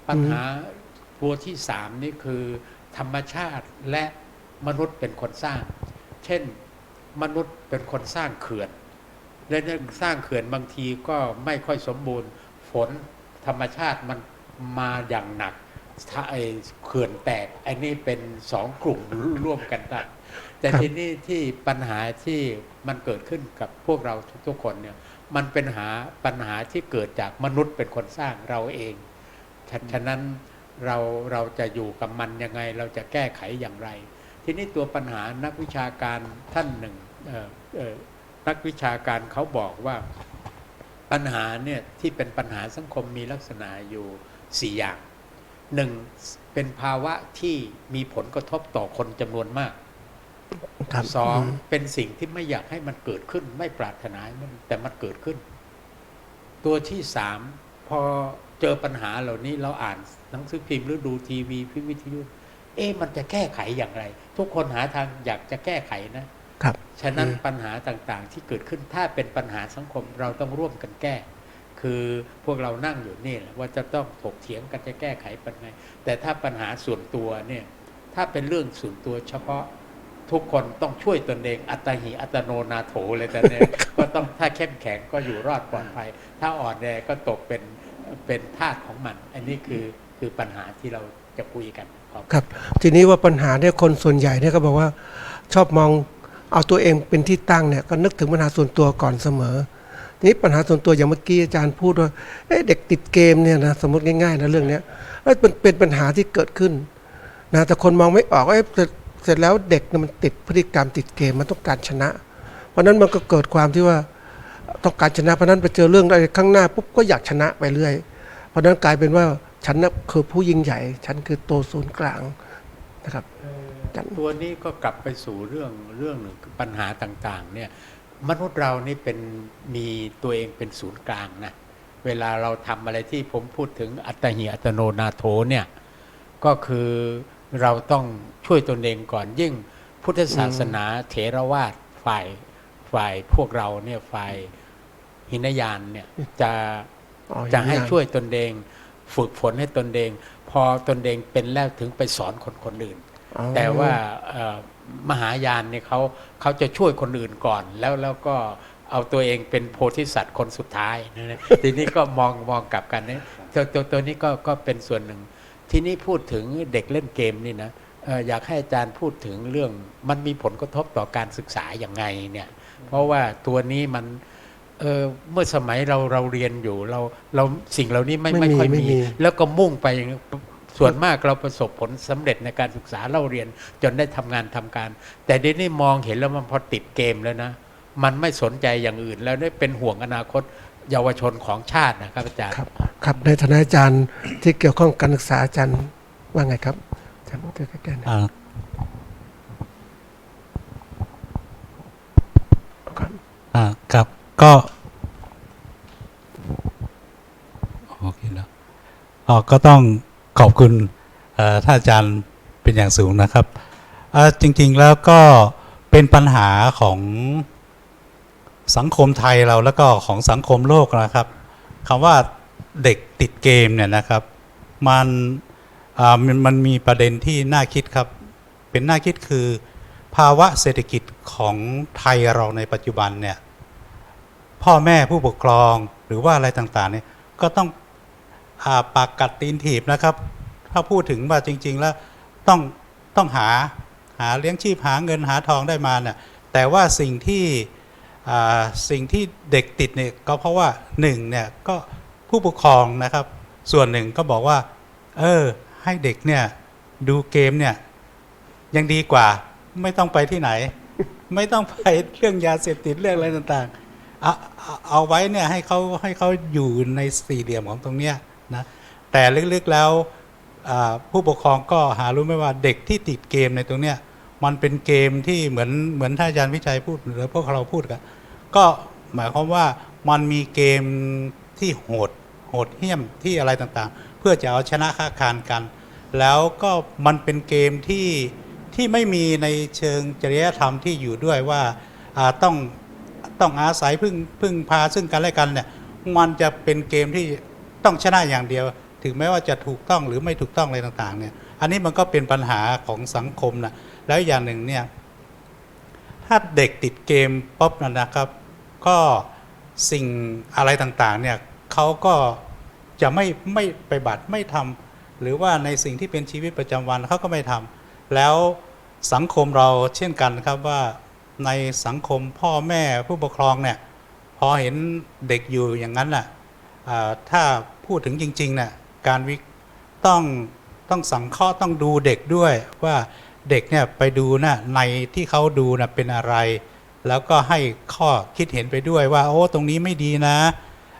ปัญหาตัวที่สามนี่คือธรรมชาติและมนุษย์เป็นคนสร้าง เช่นมนุษย์เป็นคนสร้างเขื่อนและสร้างเขื่อนบางทีก็ไม่ค่อยสมบูรณ์ฝนธรรมชาติมันมาอย่างหนักถ้าไอ้เขื่อนแตกไอ้นี่เป็นสองกลุ่มร่วมกันได้แต่ทีนี้ที่ปัญหาที่มันเกิดขึ้นกับพวกเราทุกๆคนเนี่ยมันเป็นปัญหาที่เกิดจากมนุษย์เป็นคนสร้างเราเองฉะนั้นเราจะอยู่กับมันยังไงเราจะแก้ไขอย่างไรทีนี้ตัวปัญหานักวิชาการท่านหนึ่งนักวิชาการเขาบอกว่าปัญหาเนี่ยที่เป็นปัญหาสังคมมีลักษณะอยู่4อย่างหนึ่งเป็นภาวะที่มีผลกระทบต่อคนจำนวนมากสองเป็นสิ่งที่ไม่อยากให้มันเกิดขึ้นไม่ปรารถนาแต่มันเกิดขึ้นตัวที่สามพอเจอปัญหาเหล่านี้เราอ่านหนังสือพิมพ์หรือดูทีวีวิทยุมันจะแก้ไขอย่างไรทุกคนหาทางอยากจะแก้ไขนะครับฉะนั้นปัญหาต่างๆที่เกิดขึ้นถ้าเป็นปัญหาสังคมเราต้องร่วมกันแก้คือพวกเรานั่งอยู่นี่แหละว่าจะต้องถกเถียงกันจะแก้ไขปัญหาแต่ถ้าปัญหาส่วนตัวเนี่ยถ้าเป็นเรื่องส่วนตัวเฉพาะทุกคนต้องช่วยตนเองอัตหิอัตโนนาโถเลยแต่เนี่ย ก็ต้องถ้าเข้มแข็งก็อยู่รอดปลอดภัยถ้าอ่อนแอก็ตกเป็นทาสของมันอันนี้คือปัญหาที่เราจะคุยกันครับทีนี้ว่าปัญหาเนี่ยคนส่วนใหญ่เนี่ยก็บอกว่าชอบมองเอาตัวเองเป็นที่ตั้งเนี่ยก็นึกถึงปัญหาส่วนตัวก่อนเสมอทีนี้ปัญหาส่วนตัวอย่างเมื่อกี้อาจารย์พูดว่าเด็กติดเกมเนี่ยนะสมมติง่ายๆนะเรื่องนี้เป็นปัญหาที่เกิดขึ้นนะแต่คนมองไม่ออกว่าเสร็จแล้วเด็กมันติดพฤติกรรมติดเกมมันต้องการชนะเพราะนั้นมันก็เกิดความที่ว่าต้องการชนะเพราะนั้นไปเจอเรื่องอะไรข้างหน้าปุ๊บก็อยากชนะไปเรื่อยเพราะนั้นกลายเป็นว่าฉันน่ะคือผู้ยิ่งใหญ่ฉันคือตัวศูนย์กลางนะครับตัวนี้ก็กลับไปสู่เรื่องหนึ่งปัญหาต่างๆเนี่ยมนุษย์เรานี่มีตัวเองเป็นศูนย์กลางนะเวลาเราทำอะไรที่ผมพูดถึงอัตหิอัตโนนาโถเนี่ยก็คือเราต้องช่วยตนเองก่อนยิ่งพุทธศาสนาเถรวาทฝ่ายพวกเราเนี่ยฝ่ายหินยานเนี่ยจะให้ช่วยตนเองฝึกฝนให้ตนเองพอตนเองเป็นแล้วถึงไปสอนคนอื่นแต่ว่ามหายานเนี่ยเขาจะช่วยคนอื่นก่อนแล้วก็เอาตัวเองเป็นโพธิสัตว์คนสุดท้ายนะทีนี้ก็มองกลับกันนะตัวนี้ก็เป็นส่วนหนึ่งทีนี้พูดถึงเด็กเล่นเกมนี่นะอยากให้อาจารย์พูดถึงเรื่องมันมีผลกระทบต่อการศึกษาอย่างไงเนี่ยเพราะว่าตัวนี้มันเมื่อสมัยเราเรียนอยู่เราสิ่งเหล่านี้ไม่ค่อยมีแล้วก็มุ่งไปส่วนมากเราประสบผลสำเร็จในการศึกษาเราเรียนจนได้ทำงานทำการแต่เดี๋ยวนี้มองเห็นแล้วมันพอติดเกมแล้วนะมันไม่สนใจอย่างอื่นแล้วได้เป็นห่วงอนาคตเยาวชนของชาตินะครับอาจารย์ครับในฐานะอาจารย์ที่เกี่ยวข้องการศึกษาอาจารย์ว่าไงครับอาจารย์พูดใกล้ๆนะครับก็โอเคแล้วก็ต้องขอบคุณท่านอาจารย์เป็นอย่างสูงนะครับจริงๆแล้วก็เป็นปัญหาของสังคมไทยเราแล้วก็ของสังคมโลกนะครับคำว่าเด็กติดเกมเนี่ยนะครับมันมีประเด็นที่น่าคิดครับเป็นน่าคิดคือภาวะเศรษฐกิจของไทยเราในปัจจุบันเนี่ยพ่อแม่ผู้ปกครองหรือว่าอะไรต่างๆเนี่ยก็ต้องปากกัดตีนถีบนะครับถ้าพูดถึงว่าจริงๆแล้วต้องหาเลี้ยงชีพหาเงินหาทองได้มาเนี่ยแต่ว่าสิ่งที่เด็กติดเนี่ยก็เพราะว่าหนึ่งเนี่ยก็ผู้ปกครองนะครับส่วนหนึ่งก็บอกว่าให้เด็กเนี่ยดูเกมเนี่ยยังดีกว่าไม่ต้องไปที่ไหน ไม่ต้องไปเรื่องยาเสพติดเรื่องอะไรต่างๆเอาไว้เนี่ยให้เขาอยู่ในสี่เหลี่ยมของตรงเนี้ยนะแต่ลึกๆแล้วผู้ปกครองก็หารู้ไหมว่าเด็กที่ติดเกมในตรงเนี้ยมันเป็นเกมที่เหมือนท่านอาจารย์วิชัยพูดหรือพวกเราพูดกันก็หมายความว่ามันมีเกมที่โหดเหี้ยมที่อะไรต่างๆเพื่อจะเอาชนะค้าคานกันแล้วก็มันเป็นเกมที่ไม่มีในเชิงจริยธรรมที่อยู่ด้วยว่าต้องอาศัยพึ่งพาซึ่งกันและกันเนี่ยมันจะเป็นเกมที่ต้องชนะอย่างเดียว ถึงแม้ว่าจะถูกต้องหรือไม่ถูกต้องอะไรต่างๆเนี่ยอันนี้มันก็เป็นปัญหาของสังคมนะแล้วอย่างหนึ่งเนี่ยถ้าเด็กติดเกมป๊บนะครับก็สิ่งอะไรต่างๆเนี่ยเขาก็จะไม่ไปบัติไม่ทำหรือว่าในสิ่งที่เป็นชีวิตประจำวันเขาก็ไม่ทำแล้วสังคมเราเช่นกันครับว่าในสังคมพ่อแม่ผู้ปกครองเนี่ยพอเห็นเด็กอยู่อย่างนั้นน่ะถ้าพูดถึงจริงๆน่ะการต้องสังเคราะห์ต้องดูเด็กด้วยว่าเด็กเนี่ยไปดูนะในที่เขาดูนะเป็นอะไรแล้วก็ให้ข้อคิดเห็นไปด้วยว่าโอ้ตรงนี้ไม่ดีนะ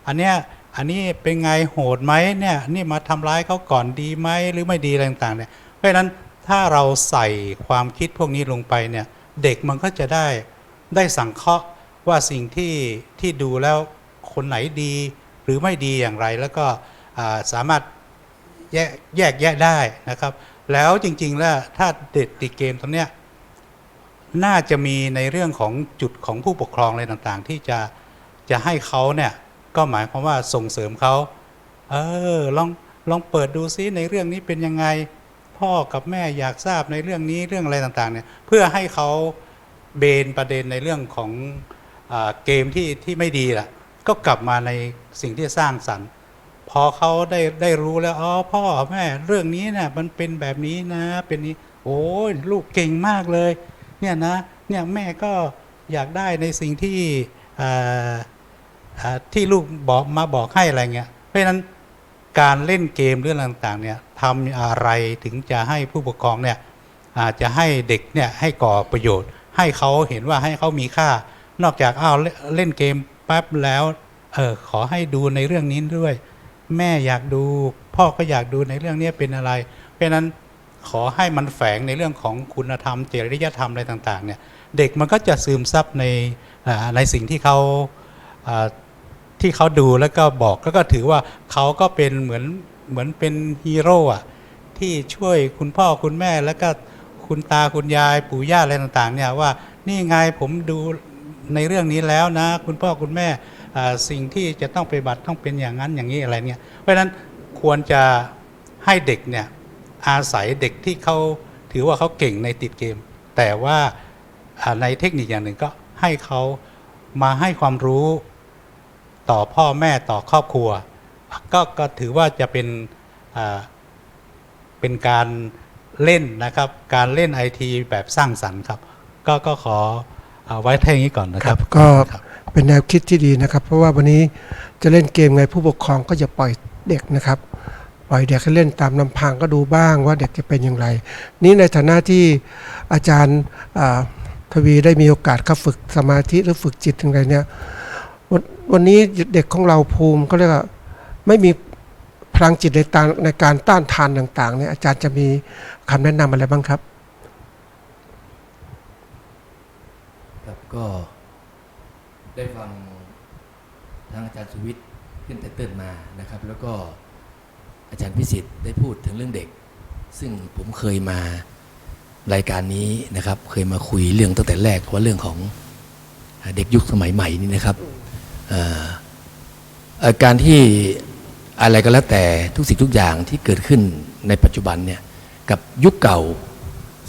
อันนี้เป็นไงโหดไหมเนี่ยนี่มาทำร้ายเขาก่อนดีไหมหรือไม่ดีอะไรต่างๆเนี่ยเพราะฉะนั้นถ้าเราใส่ความคิดพวกนี้ลงไปเนี่ยเด็กมันก็จะได้สังเคราะห์ว่าสิ่งที่ดูแล้วคนไหนดีหรือไม่ดีอย่างไรแล้วก็สามารถแยกแยะได้นะครับแล้วจริงๆแล้วถ้าเด็กติดเกมตรงเนี้ยน่าจะมีในเรื่องของจุดของผู้ปกครองอะไรต่างๆที่จะให้เขาเนี่ยก็หมายความว่าส่งเสริมเขาลองเปิดดูซิในเรื่องนี้เป็นยังไงพ่อกับแม่อยากทราบในเรื่องนี้เรื่องอะไรต่างๆเนี่ยเพื่อให้เขาเบนประเด็นในเรื่องของเกมที่ไม่ดีล่ะก็กลับมาในสิ่งที่สร้างสรรค์พอเขาได้รู้แล้วอ๋อพ่อแม่เรื่องนี้นะมันเป็นแบบนี้นะเป็นนี้โอ้ยลูกเก่งมากเลยเนี่ยนะเนี่ยแม่ก็อยากได้ในสิ่งที่ลูกบอกให้อะไรเงี้ยเพราะฉะนั้นการเล่นเกมเรื่องต่างๆเนี่ยทำอะไรถึงจะให้ผู้ปกครองเนี่ยจะให้เด็กเนี่ยให้ก่อประโยชน์ให้เขาเห็นว่าให้เขามีค่านอกจากเล่นเกมปั๊บแล้วขอให้ดูในเรื่องนี้ด้วยแม่อยากดูพ่อก็อยากดูในเรื่องนี้เป็นอะไรเพราะฉะนั้นขอให้มันแฝงในเรื่องของคุณธรรมจริยธรรมอะไรต่างๆเนี่ยเด็กมันก็จะซึมซับในสิ่งที่เขาดูแล้วก็บอกแล้วก็ถือว่าเขาก็เป็นเหมือนเป็นฮีโร่อะที่ช่วยคุณพ่อคุณแม่แล้วก็คุณตาคุณยายปู่ย่าอะไรต่างๆเนี่ยว่านี่ไงผมดูในเรื่องนี้แล้วนะคุณพ่อคุณแม่สิ่งที่จะต้องไปบัติต้องเป็นอย่างนั้นอย่างนี้อะไรเนี่ยเพราะฉะนั้นควรจะให้เด็กเนี่ยอาศัยเด็กที่เขาถือว่าเขาเก่งในติดเกมแต่ว่าในเทคนิคอย่างหนึ่งก็ให้เขามาให้ความรู้ต่อพ่อแม่ต่อครอบครัวก็ถือว่าจะเป็นการเล่นนะครับการเล่น IT แบบสร้างสรรค์ครับก็ขอไว้แค่นี้ก่อนนะครับก็เป็นแนวคิดที่ดีนะครับเพราะว่าวันนี้จะเล่นเกมไงผู้ปกครองก็อย่าปล่อยเด็กนะครับปล่อยเด็กให้เล่นตามลำพังก็ดูบ้างว่าเด็กจะเป็นอย่างไรนี้ในฐานะที่อาจารย์ทวีได้มีโอกาสเข้าฝึกสมาธิหรือฝึกจิตอย่างไรเนี่ยวันนี้เด็กของเราภูมิก็เรียกว่าไม่มีพลังจิตในการต้านทานต่างๆเนี่ยอาจารย์จะมีคำแนะนำอะไรบ้างครับก็ได้ฟังทางอาจารย์สุวิทย์ขึ้นไตเติ้ลมานะครับแล้วก็อาจารย์พิสิทธิ์ได้พูดถึงเรื่องเด็กซึ่งผมเคยมารายการนี้นะครับเคยมาคุยเรื่องตั้งแต่แรกว่าเรื่องของเด็กยุคสมัยใหม่นี่นะครับการที่อะไรก็แล้วแต่ทุกสิ่งทุกอย่างที่เกิดขึ้นในปัจจุบันเนี่ยกับยุคเก่า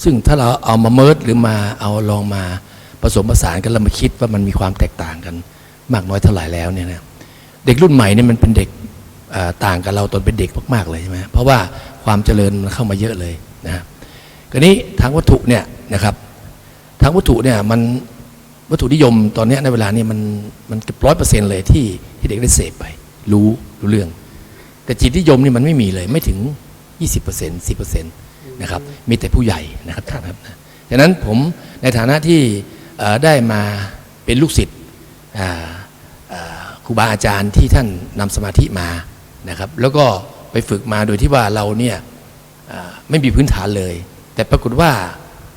ซึ่งถ้าเราเอามาเมิร์จหรือมาเอาลองมาผสมผสานกันแล้วมาคิดว่ามันมีความแตกต่างกันมากน้อยเท่าไหร่แล้วเนี่ยนะเด็กรุ่นใหม่เนี่ยมันเป็นเด็กต่างกับเราตอนเป็นเด็กมากๆเลยใช่ไหมเพราะว่าความเจริญมันเข้ามาเยอะเลยนะคราวนี้ทางวัตถุเนี่ยนะครับทางวัตถุเนี่ยมันวัตถุนิยมตอนนี้ในเวลานี้มันเกือบ100%เลยที่เด็กได้เสพไปรู้เรื่องแต่จิตนิยมนี่มันไม่มีเลยไม่ถึง 20% 10% นะครับมีแต่ผู้ใหญ่นะครับท่านครับฉะนั้นผมในฐานะที่ได้มาเป็นลูกศิษย์ครูบาอาจารย์ที่ท่านนำสมาธิมานะครับแล้วก็ไปฝึกมาโดยที่ว่าเราเนี่ยไม่มีพื้นฐานเลยแต่ปรากฏว่า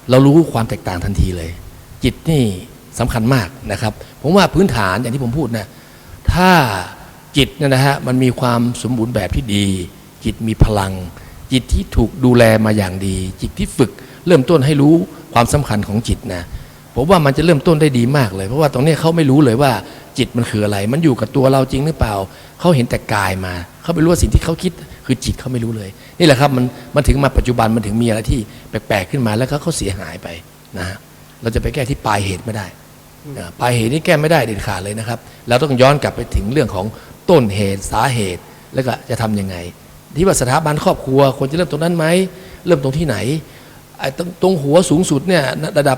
เรารู้ความแตกต่างทันทีเลยจิตนี่สำคัญมากนะครับผมว่าพื้นฐานอย่างที่ผมพูดนะถ้าจิตนะฮะมันมีความสมบูรณ์แบบที่ดีจิตมีพลังจิตที่ถูกดูแลมาอย่างดีจิตที่ฝึกเริ่มต้นให้รู้ความสำคัญของจิตนะผมว่ามันจะเริ่มต้นได้ดีมากเลยเพราะว่าตรงนี้เขาไม่รู้เลยว่าจิตมันคืออะไรมันอยู่กับตัวเราจริงหรือเปล่าเขาเห็นแต่กายมาเขาไม่รู้ว่าสิ่งที่เขาคิด คือจิตเขาไม่รู้เลยนี่แหละครับมันถึงมาปัจจุบันมันถึงมีอะไรที่แปลกๆขึ้นมาแล้วก็เขาเสียหายไปนะฮะเราจะไปแก้ที่ปลายเหตุไม่ได้ปลายเหตุนี่แก้ไม่ได้เด็ดขาดเลยนะครับเราต้องย้อนกลับไปถึงเรื่องของต้นเหตุสาเหตุแล้วก็จะทำยังไงที่ว่าสถาบันครอบครัวควรจะเริ่มตรงนั้นไหมเริ่มตรงที่ไหนไอ้ตรงหัวสูงสุดเนี่ยระดับ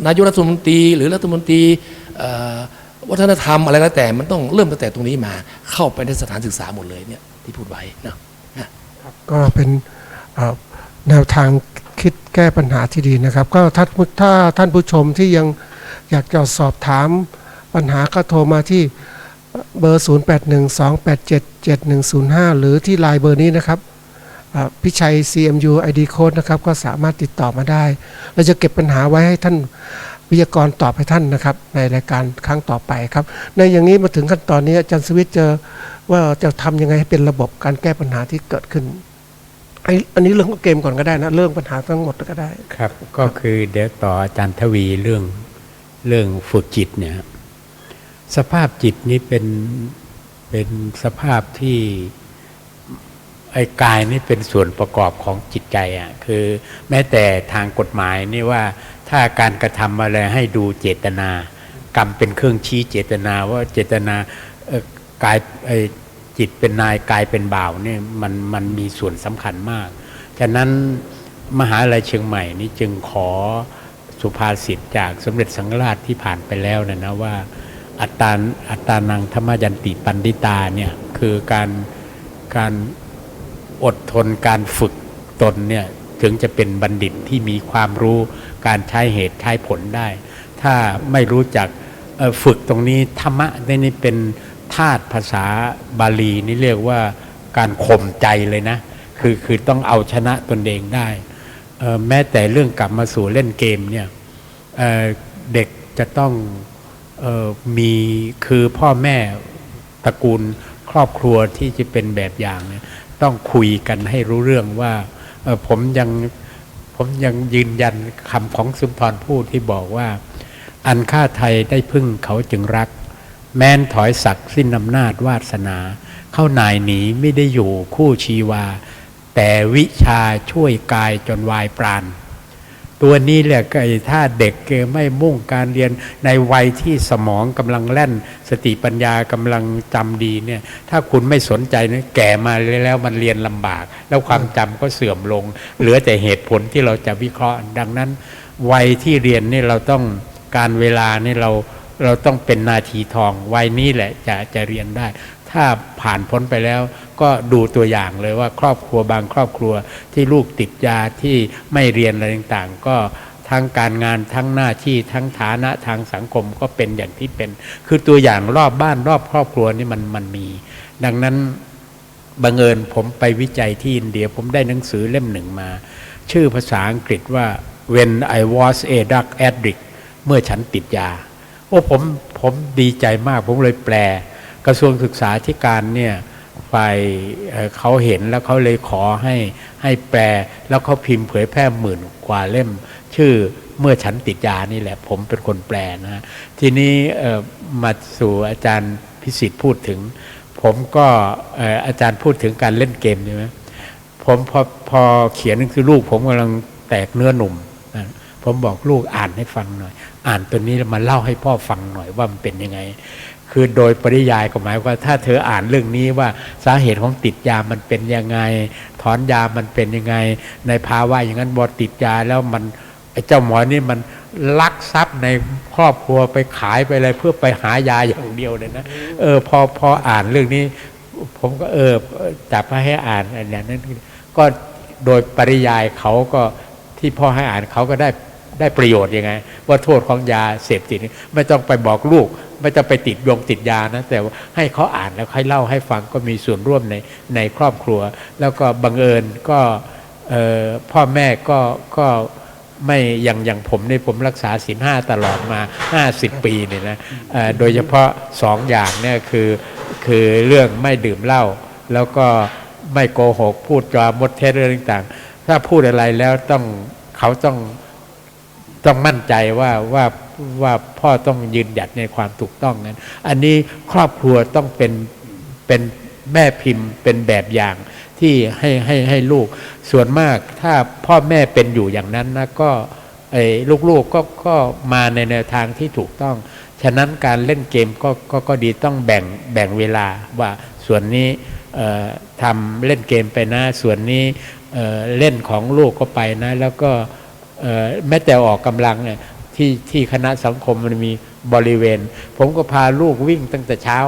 นายกรัฐมนตรีหรือรัฐมนตรีวัฒนธรรมอะไรแล้วแต่มันต้องเริ่มตั้งแต่ตรงนี้มาเข้าไปในสถานศึกษาหมดเลยเนี่ยที่พูดไว้นะ ก็เป็นแนวทางคิดแก้ปัญหาที่ดีนะครับก็ถ้าท่านผู้ชมที่ยังอยากจะสอบถามปัญหาก็โทรมาที่เบอร์ 0812877105 หรือที่ไลน์เบอร์นี้นะครับพิชัย CMU ID Code นะครับก็สามารถติดต่อมาได้เราจะเก็บปัญหาไว้ให้ท่านวิทยากรตอบให้ท่านนะครับในรายการครั้งต่อไปครับในอย่างนี้มาถึงขั้นตอนนี้อาจารย์สวิทย์ว่าจะทำยังไงให้เป็นระบบการแก้ปัญหาที่เกิดขึ้นอันนี้เรื่องของเกมก่อนก็ได้นะเรื่องปัญหาทั้งหมดก็ได้ครับก็คือเดี๋ยวต่ออาจารย์ทวีเรื่องฝึกจิตเนี่ยสภาพจิตนี้เป็นสภาพที่ไอ้กายนี่เป็นส่วนประกอบของจิตใจอ่ะคือแม้แต่ทางกฎหมายนี่ว่าถ้าการกระทำอะไรให้ดูเจตนากรรมเป็นเครื่องชี้เจตนาว่าเจตนากายจิตเป็นนายกายเป็นบ่าวเนี่ยมันมีส่วนสำคัญมากฉะนั้นมหาวิทยาลัยเชียงใหม่นี่จึงขอสุภาษิตจากสมเด็จสังฆราชที่ผ่านไปแล้วนะว่าอัตตานังธรรมยันติปันติตาเนี่ยคือการอดทนการฝึกตนเนี่ยถึงจะเป็นบัณฑิตที่มีความรู้การใช้เหตุใช้ผลได้ถ้าไม่รู้จักฝึกตรงนี้ธรรมะนี่เป็นธาตุภาษาบาลีนี่เรียกว่าการข่มใจเลยนะคือต้องเอาชนะตนเองได้แม้แต่เรื่องกลับมาสู่เล่นเกมเนี่ยเด็กจะต้องมีคือพ่อแม่ตระกูลครอบครัวที่จะเป็นแบบอย่างเนี่ยต้องคุยกันให้รู้เรื่องว่าผมยังยืนยันคำของสุนทรภู่ที่บอกว่าอันข้าไทยได้พึ่งเขาจึงรักแม้นถอยศักดิ์สิ้นอำนาจวาสนาเข้านายหนีไม่ได้อยู่คู่ชีวาแต่วิชาช่วยกายจนวายปราณตัวนี้แหละถ้าเด็กไม่มุ่งการเรียนในวัยที่สมองกำลังแล่นสติปัญญากำลังจำดีเนี่ยถ้าคุณไม่สนใจนะแก่มาแล้วมันเรียนลำบากแล้วความจำก็เสื่อมลงเหลือแต่เหตุผลที่เราจะวิเคราะห์ดังนั้นวัยที่เรียนนี่เราต้องการเวลานี่เราต้องเป็นนาทีทองวัยนี้แหละจะเรียนได้ถ้าผ่านพ้นไปแล้วก็ดูตัวอย่างเลยว่าครอบครัวบางครอบครัวที่ลูกติดยาที่ไม่เรียนอะไรต่างๆก็ทั้งการงานทั้งหน้าที่ทั้งฐานะทางสังคมก็เป็นอย่างที่เป็นคือตัวอย่างรอบบ้านรอบครอบครัวนี่มันมีดังนั้นบังเอิญผมไปวิจัยที่อินเดียผมได้หนังสือเล่มหนึ่งมาชื่อภาษาอังกฤษว่า When I was a drug addict เมื่อฉันติดยาโอ้ผมดีใจมากผมเลยแปลกระทรวงศึกษาธิการเนี่ยฝ่ายเขาเห็นแล้วเขาเลยขอให้แปลแล้วเขาพิมพ์เผยแพร่10,000 กว่าเล่มชื่อเมื่อฉันติดยานี่แหละผมเป็นคนแปลนะทีนี้มาสู่อาจารย์พิสิทธิ์พูดถึงผมก็อาจารย์พูดถึงการเล่นเกมใช่ไหมผมพอเขียนหนังสือลูกผมกำลังแตกเนื้อหนุ่มผมบอกลูกอ่านให้ฟังหน่อยอ่านตัวนี้แล้วมาเล่าให้พ่อฟังหน่อยว่ามันเป็นยังไงคือโดยปริยายก็หมายว่าถ้าเธออ่านเรื่องนี้ว่าสาเหตุของติดยามันเป็นยังไงถอนยามันเป็นยังไงในภาวะอย่างนั้นพอติดยาแล้วมันไอ้เจ้าหมอนี่มันลักทรัพย์ในครอบครัวไปขายไปอะไรเพื่อไปหายาอย่างเดียวเลยนะพออ่านเรื่องนี้ผมก็จับมาให้อ่านอันนั้นก็โดยปริยายเขาก็ที่พ่อให้อ่านเขาก็ได้ประโยชน์ยังไงว่าโทษของยาเสพติดไม่ต้องไปบอกลูกไม่ต้องไปติดยานะแต่ว่าให้เขาอ่านแล้วให้เล่าให้ฟังก็มีส่วนร่วมในครอบครัวแล้วก็บังเอิญก็พ่อแม่ก็ไม่อย่างผมเนี่ยผมรักษาศีล 5ตลอดมา50 ปีเนี่ยนะโดยเฉพาะ2อย่างเนี่ยคือเรื่องไม่ดื่มเหล้าแล้วก็ไม่โกหกพูดจามดเท็จเรื่องต่างๆถ้าพูดอะไรแล้วเขาต้องมั่นใจว่าพ่อต้องยืนหยัดในความถูกต้องนั้นอันนี้ครอบครัวต้องเป็นแม่พิมพ์เป็นแบบอย่าง ที่ให้ลูกส่วนมากถ้าพ่อแม่เป็นอยู่อย่างนั้นนะก็ลูกๆก็มาในแนวทางที่ถูกต้องฉะนั้นการเล่นเกมก็ดีต้องแบ่งเวลาว่าส่วนนี้ทำเล่นเกมไปนะส่วนนี้เล่นของลูกก็ไปนะแล้วก็แม้แต่ออกกำลังเนี่ยที่คณะสังคมมันมีบริเวณผมก็พาลูกวิ่งตั้งแต่เช้า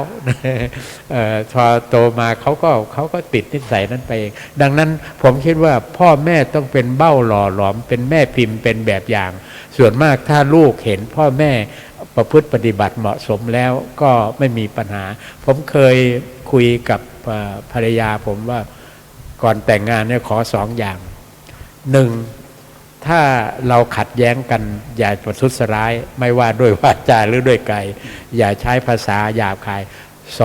พอโตมาเขาก็ติดนิสัยนั้นไปเองดังนั้นผมคิดว่าพ่อแม่ต้องเป็นเบ้าหล่อหลอมเป็นแม่พิมพ์เป็นแบบอย่างส่วนมากถ้าลูกเห็นพ่อแม่ประพฤติปฏิบัติเหมาะสมแล้วก็ไม่มีปัญหาผมเคยคุยกับภรรยาผมว่าก่อนแต่งงานเนี่ยขอ2 อย่างหนึ่งถ้าเราขัดแย้งกันอย่าประทุษร้ายไม่ว่าด้วยวาจาหรือด้วยกายอย่าใช้ภาษาหยาบคาย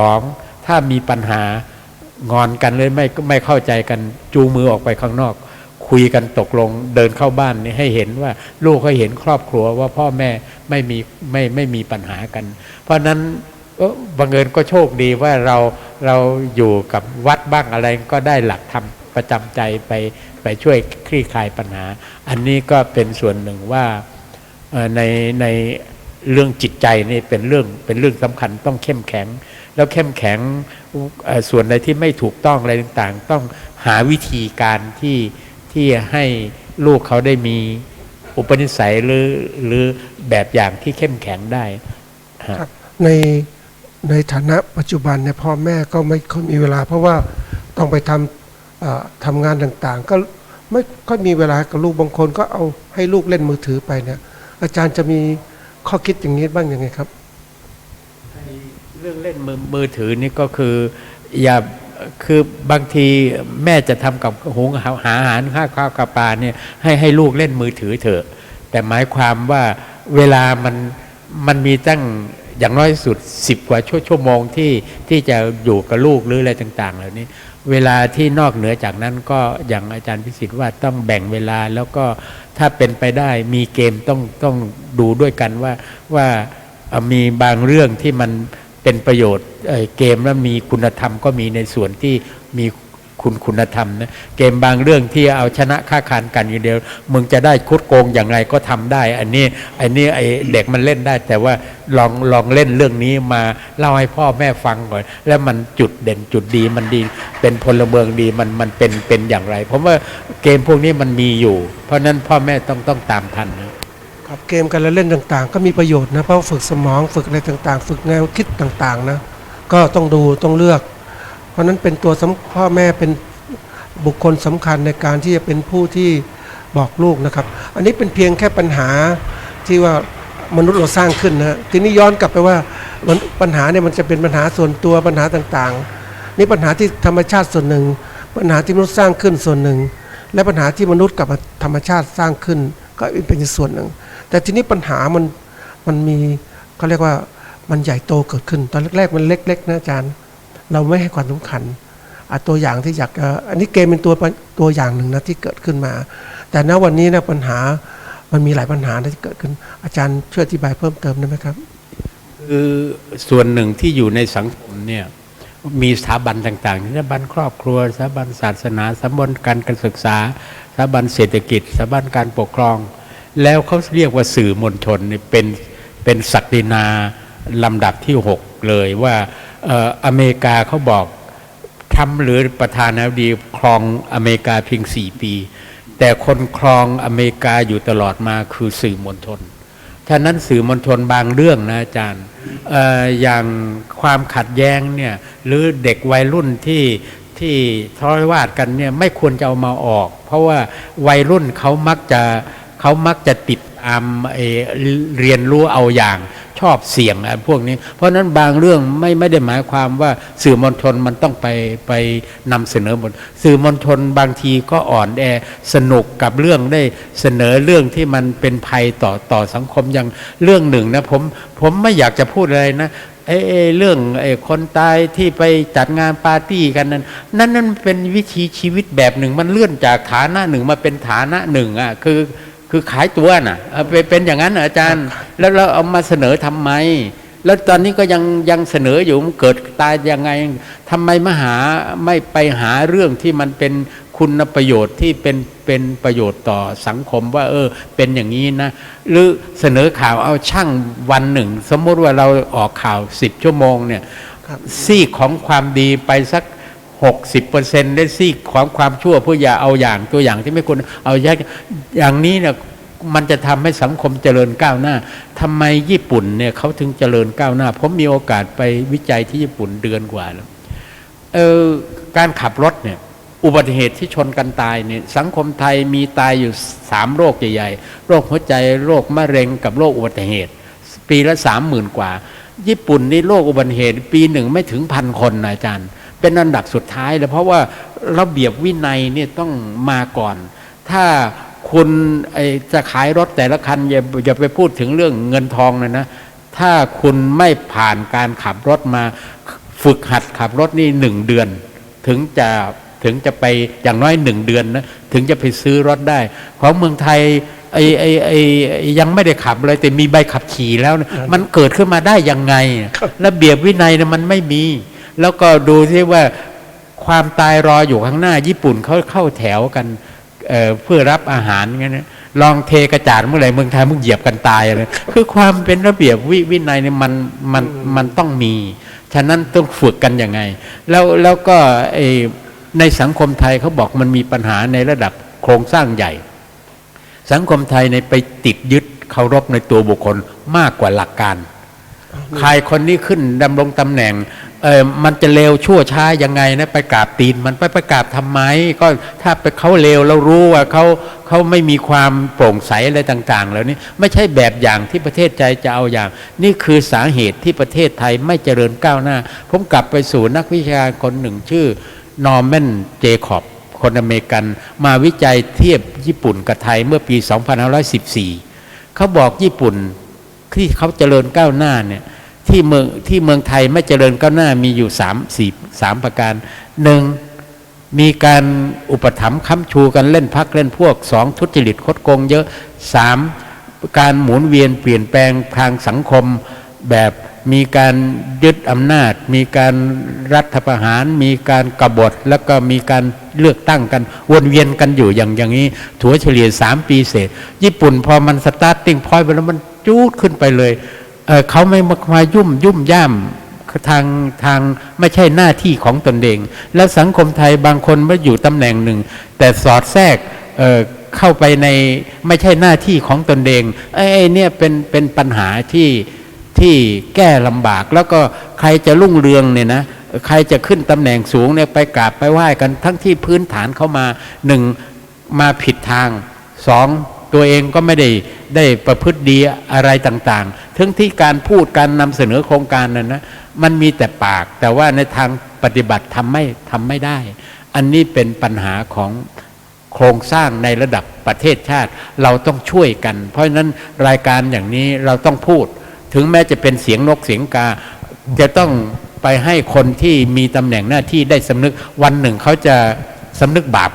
2ถ้ามีปัญหางอนกันเลยไม่เข้าใจกันจูงมือออกไปข้างนอกคุยกันตกลงเดินเข้าบ้านนี่ให้เห็นว่าลูกเขาเห็นครอบครัวว่าพ่อแม่ไม่มีปัญหากันเพราะนั้นบังเอิญก็โชคดีว่าเราอยู่กับวัดบ้างอะไรก็ได้หลักธรรมประจำใจไปช่วยคลี่คลายปัญหาอันนี้ก็เป็นส่วนหนึ่งว่าในเรื่องจิตใจนี่เป็นเรื่องสำคัญต้องเข้มแข็งแล้วเข้มแข็งส่วนใดที่ไม่ถูกต้องอะไรต่างๆต้องหาวิธีการที่ให้ลูกเขาได้มีอุปนิสัยหรือแบบอย่างที่เข้มแข็งได้ครับในฐานะปัจจุบันเนี่ยพ่อแม่ก็ไม่ค่อยมีเวลาเพราะว่าต้องไปทำงานต่างๆก็ไม่ค่อยมีเวลากับลูกบางคนก็เอาให้ลูกเล่นมือถือไปเนี่ยอาจารย์จะมีข้อคิดอย่างนี้บ้างยังไงครับเรื่องเล่นมือถือนี่ก็คืออย่าคือบางทีแม่จะทำกับหุงหาอาหารข้าวกับปลาเนี่ยให้ลูกเล่นมือถือเถอะแต่หมายความว่าเวลามันมีตั้งอย่างน้อยสุด10 กว่าชั่วโมงที่จะอยู่กับลูกหรืออะไรต่างๆเหล่านี้เวลาที่นอกเหนือจากนั้นก็อย่างอาจารย์พิสิทธิ์ว่าต้องแบ่งเวลาแล้วก็ถ้าเป็นไปได้มีเกมต้องดูด้วยกันว่ามีบางเรื่องที่มันเป็นประโยชน์เกมแล้วมีคุณธรรมก็มีในส่วนที่มีคุณธรรมนะเกมบางเรื่องที่เอาชนะค้าขานกันอย่างเดียวมึงจะได้คุดโกงอย่างไรก็ทำได้อันนี้ไอเด็กมันเล่นได้แต่ว่าลองเล่นเรื่องนี้มาเล่าให้พ่อแม่ฟังก่อนแล้วมันจุดเด่นจุดดีมันดีเป็นพลเมืองดีมันเป็นอย่างไรผมว่าเกมพวกนี้มันมีอยู่เพราะนั้นพ่อแม่ต้องตามทันนะครับเกมการเล่นต่างๆก็มีประโยชน์นะเพราะฝึกสมองฝึกอะไรต่างๆฝึกแนวคิดต่างๆนะก็ต้องดูต้องเลือกเพราะนั้นเป็นตัวพ่อแม่เป็นบุคคลสำคัญในการที่จะเป็นผู้ที่บอกลูกนะครับอันนี้เป็นเพียงแค่ปัญหาที่ว่ามนุษย์เราสร้างขึ้นนะทีนี้ย้อนกลับไปว่าปัญหาเนี่ยมันจะเป็นปัญหาส่วนตัวปัญหาต่างๆนี่ปัญหาที่ธรรมชาติส่วนหนึ่งปัญหาที่มนุษย์สร้างขึ้นส่วนหนึ่งและปัญหาที่มนุษย์กับธรรมชาติสร้างขึ้นก็เป็นส่วนหนึ่งแต่ทีนี้ปัญหามันมีเขาเรียกว่ามันใหญ่โตเกิดขึ้นตอนแรกๆมันเล็กๆนะอาจารย์เราไม่ให้ความสำคัญตัวอย่างที่อยากอันนี้เกมเป็นตัวอย่างหนึ่งนะที่เกิดขึ้นมาแต่ณวันนี้นะปัญหามันมีหลายปัญหาที่เกิดขึ้นอาจารย์ช่วยอธิบายเพิ่มเติมได้ไหมครับคือส่วนหนึ่งที่อยู่ในสังคมเนี่ยมีสถาบันต่างๆสถาบันครอบครัวสถาบันศาสนาสถาบันการศึกษาสถาบันเศรษฐกิจสถาบันการปกครองแล้วเขาเรียกว่าสื่อมวลชนเป็นศักดินาลำดับที่6เลยว่าอเมริกาเขาบอกทรัมป์หรือประธานาธิบดีครองอเมริกาเพียง4 ปีแต่คนครองอเมริกาอยู่ตลอดมาคือสื่อมวลชนฉะนั้นสื่อมวลชนบางเรื่องนะอาจารย์อย่างความขัดแย้งเนี่ยหรือเด็กวัยรุ่นที่ทะเลาะวิวาทกันเนี่ยไม่ควรจะเอามาออกเพราะว่าวัยรุ่นเขามักจะติดเรียนรู้เอาอย่างชอบเสี่ยงพวกนี้เพราะนั้นบางเรื่องไม่ได้หมายความว่าสื่อมวลชนมันต้องไปนำเสนอหมดสื่อมวลชนบางทีก็อ่อนแอสนุกกับเรื่องได้เสนอเรื่องที่มันเป็นภัยต่อสังคมอย่างเรื่องหนึ่งนะผมไม่อยากจะพูดอะไรนะเรื่องคนตายที่ไปจัดงานปาร์ตี้กันนั่นเป็นวิถีชีวิตแบบหนึ่งมันเลื่อนจากฐานะหนึ่งมาเป็นฐานะหนึ่งอ่ะคือขายตัวน่ะเป็นอย่างนั้นอาจารย์แล้วเราเอามาเสนอทำไม แล้วตอนนี้ก็ยังเสนออยู่มันเกิดตายยังไงทำไมไม่ไปหาเรื่องที่มันเป็นคุณประโยชน์ที่เป็นประโยชน์ต่อสังคมว่าเป็นอย่างนี้นะหรือเสนอข่าวเอาช่างวันหนึ่งสมมติว่าเราออกข่าว10 ชั่วโมงเนี่ยซีกของความดีไปสัก60%ได้ซีกของความชั่วเพื่ออย่าเอาอย่างตัวอย่างที่ไม่ควรเอาอย่างนี้เนี่ยมันจะทำให้สังคมเจริญก้าวหน้าทำไมญี่ปุ่นเนี่ยเขาถึงเจริญก้าวหน้าผมมีโอกาสไปวิจัยที่ญี่ปุ่นเดือนกว่าแล้วการขับรถเนี่ยอุบัติเหตุที่ชนกันตายเนี่ยสังคมไทยมีตายอยู่3 โรคใหญ่ๆโรคหัวใจโรคมะเร็งกับโรคอุบัติเหตุปีละ 30,000 กว่าญี่ปุ่นนี่โรคอุบัติเหตุปีหนึ่งไม่ถึง1,000 คนนะอาจารย์เป็นอันดับสุดท้ายเลยเพราะว่าระเบียบวินัยเนี่ยต้องมาก่อนถ้าคุณจะขายรถแต่ละคันอย่าไปพูดถึงเรื่องเงินทองเลยนะถ้าคุณไม่ผ่านการขับรถมาฝึกหัดขับรถนี่1 เดือนถึงจะไปอย่างน้อย1 เดือนนะถึงจะไปซื้อรถได้ของเมืองไทยยังไม่ได้ขับเลยแต่มีใบขับขี่แล้วนะมันเกิดขึ้นมาได้ยังไงระเบียบวินัยนะมันไม่มีแล้วก็ดูที่ว่าความตายรออยู่ข้างหน้าญี่ปุ่นเขาเข้าแถวกันเพื่อรับอาหารงั้นนะลองเทกระจาดเมื่อไหร่เมืองไทยมึงเหยียบกันตายเลยคือความเป็นระเบียบวินัยเนี่ยมันต้องมีฉะนั้นต้องฝึกกันยังไงแล้วก็ในสังคมไทยเขาบอกมันมีปัญหาในระดับโครงสร้างใหญ่สังคมไทยในไปติดยึดเคารพในตัวบุคคลมากกว่าหลักการใครคนนี้ขึ้นดำรงตำแหน่งมันจะเลวชั่วช้ายังไงนะไปกราบตีนมันไปกราบทำไมก็ถ้าไปเขาเลวเรารู้ว่าเขาไม่มีความโปร่งใสอะไรต่างๆแล้วนี่ไม่ใช่แบบอย่างที่ประเทศใจจะเอาอย่างนี่คือสาเหตุที่ประเทศไทยไม่เจริญก้าวหน้าผมกลับไปสู่นักวิชาการคนหนึ่งชื่อนอร์แมนเจคอบคนอเมริกันมาวิจัยเทียบญี่ปุ่นกับไทยเมื่อปี 2514 เขาบอกญี่ปุ่นที่เขาเจริญก้าวหน้าเนี่ยที่เมืองไทยไม่เจริญก้าวหน้ามีอยู่3 ประการ1มีการอุปถัมภ์ค้ำชูกันเล่นพักเล่นพวก2ทุจริตคดโกงเยอะ3การหมุนเวียนเปลี่ยนแปลงทางสังคมแบบมีการยึดอำนาจมีการรัฐประหารมีการกบฏแล้วก็มีการเลือกตั้งกันวนเวียนกันอยู่อย่างนี้ถัวเฉลี่ย3 ปีเศษญี่ปุ่นพอมันสตาร์ทติ้งพอยต์ไปแล้วมันจูดขึ้นไปเลยเขาไม่มายุ่มย่ามทางไม่ใช่หน้าที่ของตนเองแล้วสังคมไทยบางคนมาอยู่ตำแหน่งหนึ่งแต่สอดแทรกเข้าไปในไม่ใช่หน้าที่ของตนเองเนี่ยเป็นปัญหาที่แก้ลำบากแล้วก็ใครจะรุ่งเรืองเนี่ยนะใครจะขึ้นตำแหน่งสูงเนี่ยไปกราบไปไหว้กันทั้งที่พื้นฐานเขามา1มาผิดทาง2ตัวเองก็ไม่ได้ประพฤติดีอะไรต่างๆทั้งที่การพูดการนำเสนอโครงการนั้นนะมันมีแต่ปากแต่ว่าในทางปฏิบัติทำไม่ได้อันนี้เป็นปัญหาของโครงสร้างในระดับประเทศชาติเราต้องช่วยกันเพราะฉะนั้นรายการอย่างนี้เราต้องพูดถึงแม้จะเป็นเสียงนกเสียงกาจะต้องไปให้คนที่มีตำแหน่งหน้าที่ได้สำนึกวันหนึ่งเขาจะสำนึกบาป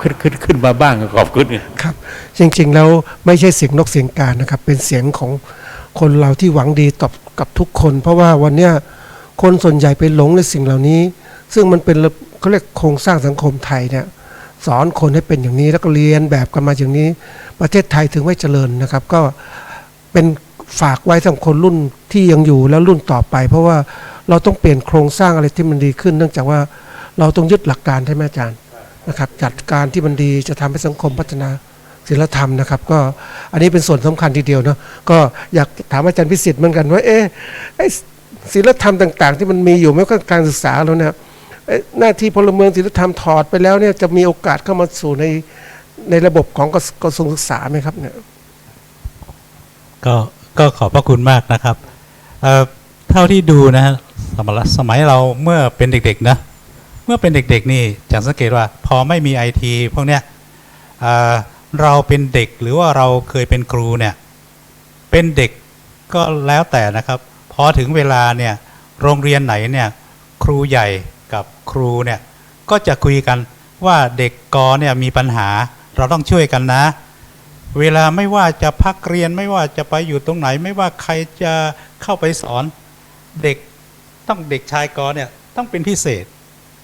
ขึ้นมาบ้างขอบคุณครับจริงๆแล้วไม่ใช่เสียงนกเสียงกานะครับเป็นเสียงของคนเราที่หวังดีต่อกับทุกคนเพราะว่าวันเนี้ยคนส่วนใหญ่ไปหลงในสิ่งเหล่านี้ซึ่งมันเป็นเขาเรียกโครงสร้างสังคมไทยเนี่ยสอนคนให้เป็นอย่างนี้แล้วก็เรียนแบบกันมาอย่างนี้ประเทศไทยถึงไม่เจริญนะครับก็เป็นฝากไว้สำหรับคนรุ่นที่ยังอยู่แล้วรุ่นต่อไปเพราะว่าเราต้องเปลี่ยนโครงสร้างอะไรที่มันดีขึ้นเนื่องจากว่าเราต้องยึดหลักการใช่ไหมอาจารย์นะครับจัดการที่มันดีจะทำให้สังคมพัฒนาศีลธรรมนะครับก็อันนี้เป็นส่วนสำคัญทีเดียวเนาะก็อยากถามอาจารย์พิสิทธิ์เหมือนกันว่าศีลธรรมต่างๆที่มันมีอยู่ไม่ว่าการศึกษาแล้วเนี่ยหน้าที่พลเมืองศีลธรรมถอดไปแล้วเนี่ยจะมีโอกาสเข้ามาสู่ในระบบของกระทรวงศึกษาไหมครับเนี่ยก็ขอบพระคุณมากนะครับเท่าที่ดูนะสมัยเราเมื่อเป็นเด็กๆนะเมื่อเป็นเด็กๆนี่จะสังเกตว่าพอไม่มีไอทีพวกเนี้ยเราเป็นเด็กหรือว่าเราเคยเป็นครูเนี่ยเป็นเด็กก็แล้วแต่นะครับพอถึงเวลาเนี่ยโรงเรียนไหนเนี่ยครูใหญ่กับครูเนี่ยก็จะคุยกันว่าเด็กกเนี่ยมีปัญหาเราต้องช่วยกันนะเวลาไม่ว่าจะพักเรียนไม่ว่าจะไปอยู่ตรงไหนไม่ว่าใครจะเข้าไปสอน เด็กเด็กชายกเนี่ยต้องเป็นพิเศษ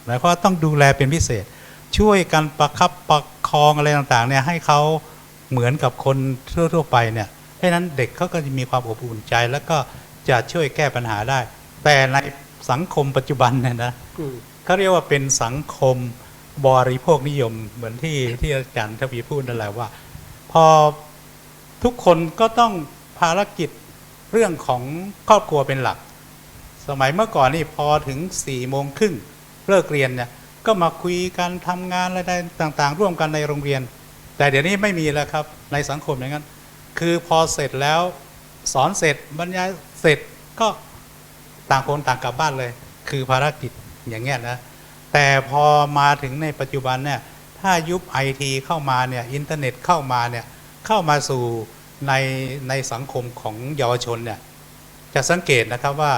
หมายความว่าต้องดูแลเป็นพิเศษ ช่วยกันประคับประคองอะไรต่างๆเนี่ยให้เขาเหมือนกับคนทั่วๆไปเนี่ยเพราะฉะนั้นเด็กเขาก็จะมีความอบอุ่นใจแล้วก็จะช่วยแก้ปัญหาได้ แต่ในสังคมปัจจุบันเนี่ยนะเขาเรียกว่าเป็นสังคมบริโภคนิยมเหมือนที่อาจารย์ทวีพูดนั่นแหละว่า พอทุกคนก็ต้องภารกิจเรื่องของครอบครัวเป็นหลัก สมัยเมื่อก่อนนี่พอถึง4:30เลิกเรียนเนี่ยก็มาคุยกันทำงานอะไรต่างๆร่วมกันในโรงเรียน แต่เดี๋ยวนี้ไม่มีแล้วครับในสังคมอย่างนั้นคือพอเสร็จแล้วสอนเสร็จบรรยายเสร็จก็ต่างคนต่างกลับบ้านเลยคือภารกิจอย่างเงี้ยนะแต่พอมาถึงในปัจจุบันเนี่ยถ้ายุคไอทีเข้ามาเนี่ยอินเทอร์เน็ตเข้ามาเนี่ยเข้ามาสู่ในสังคมของเยาวชนเนี่ยจะสังเกตนะครับว่า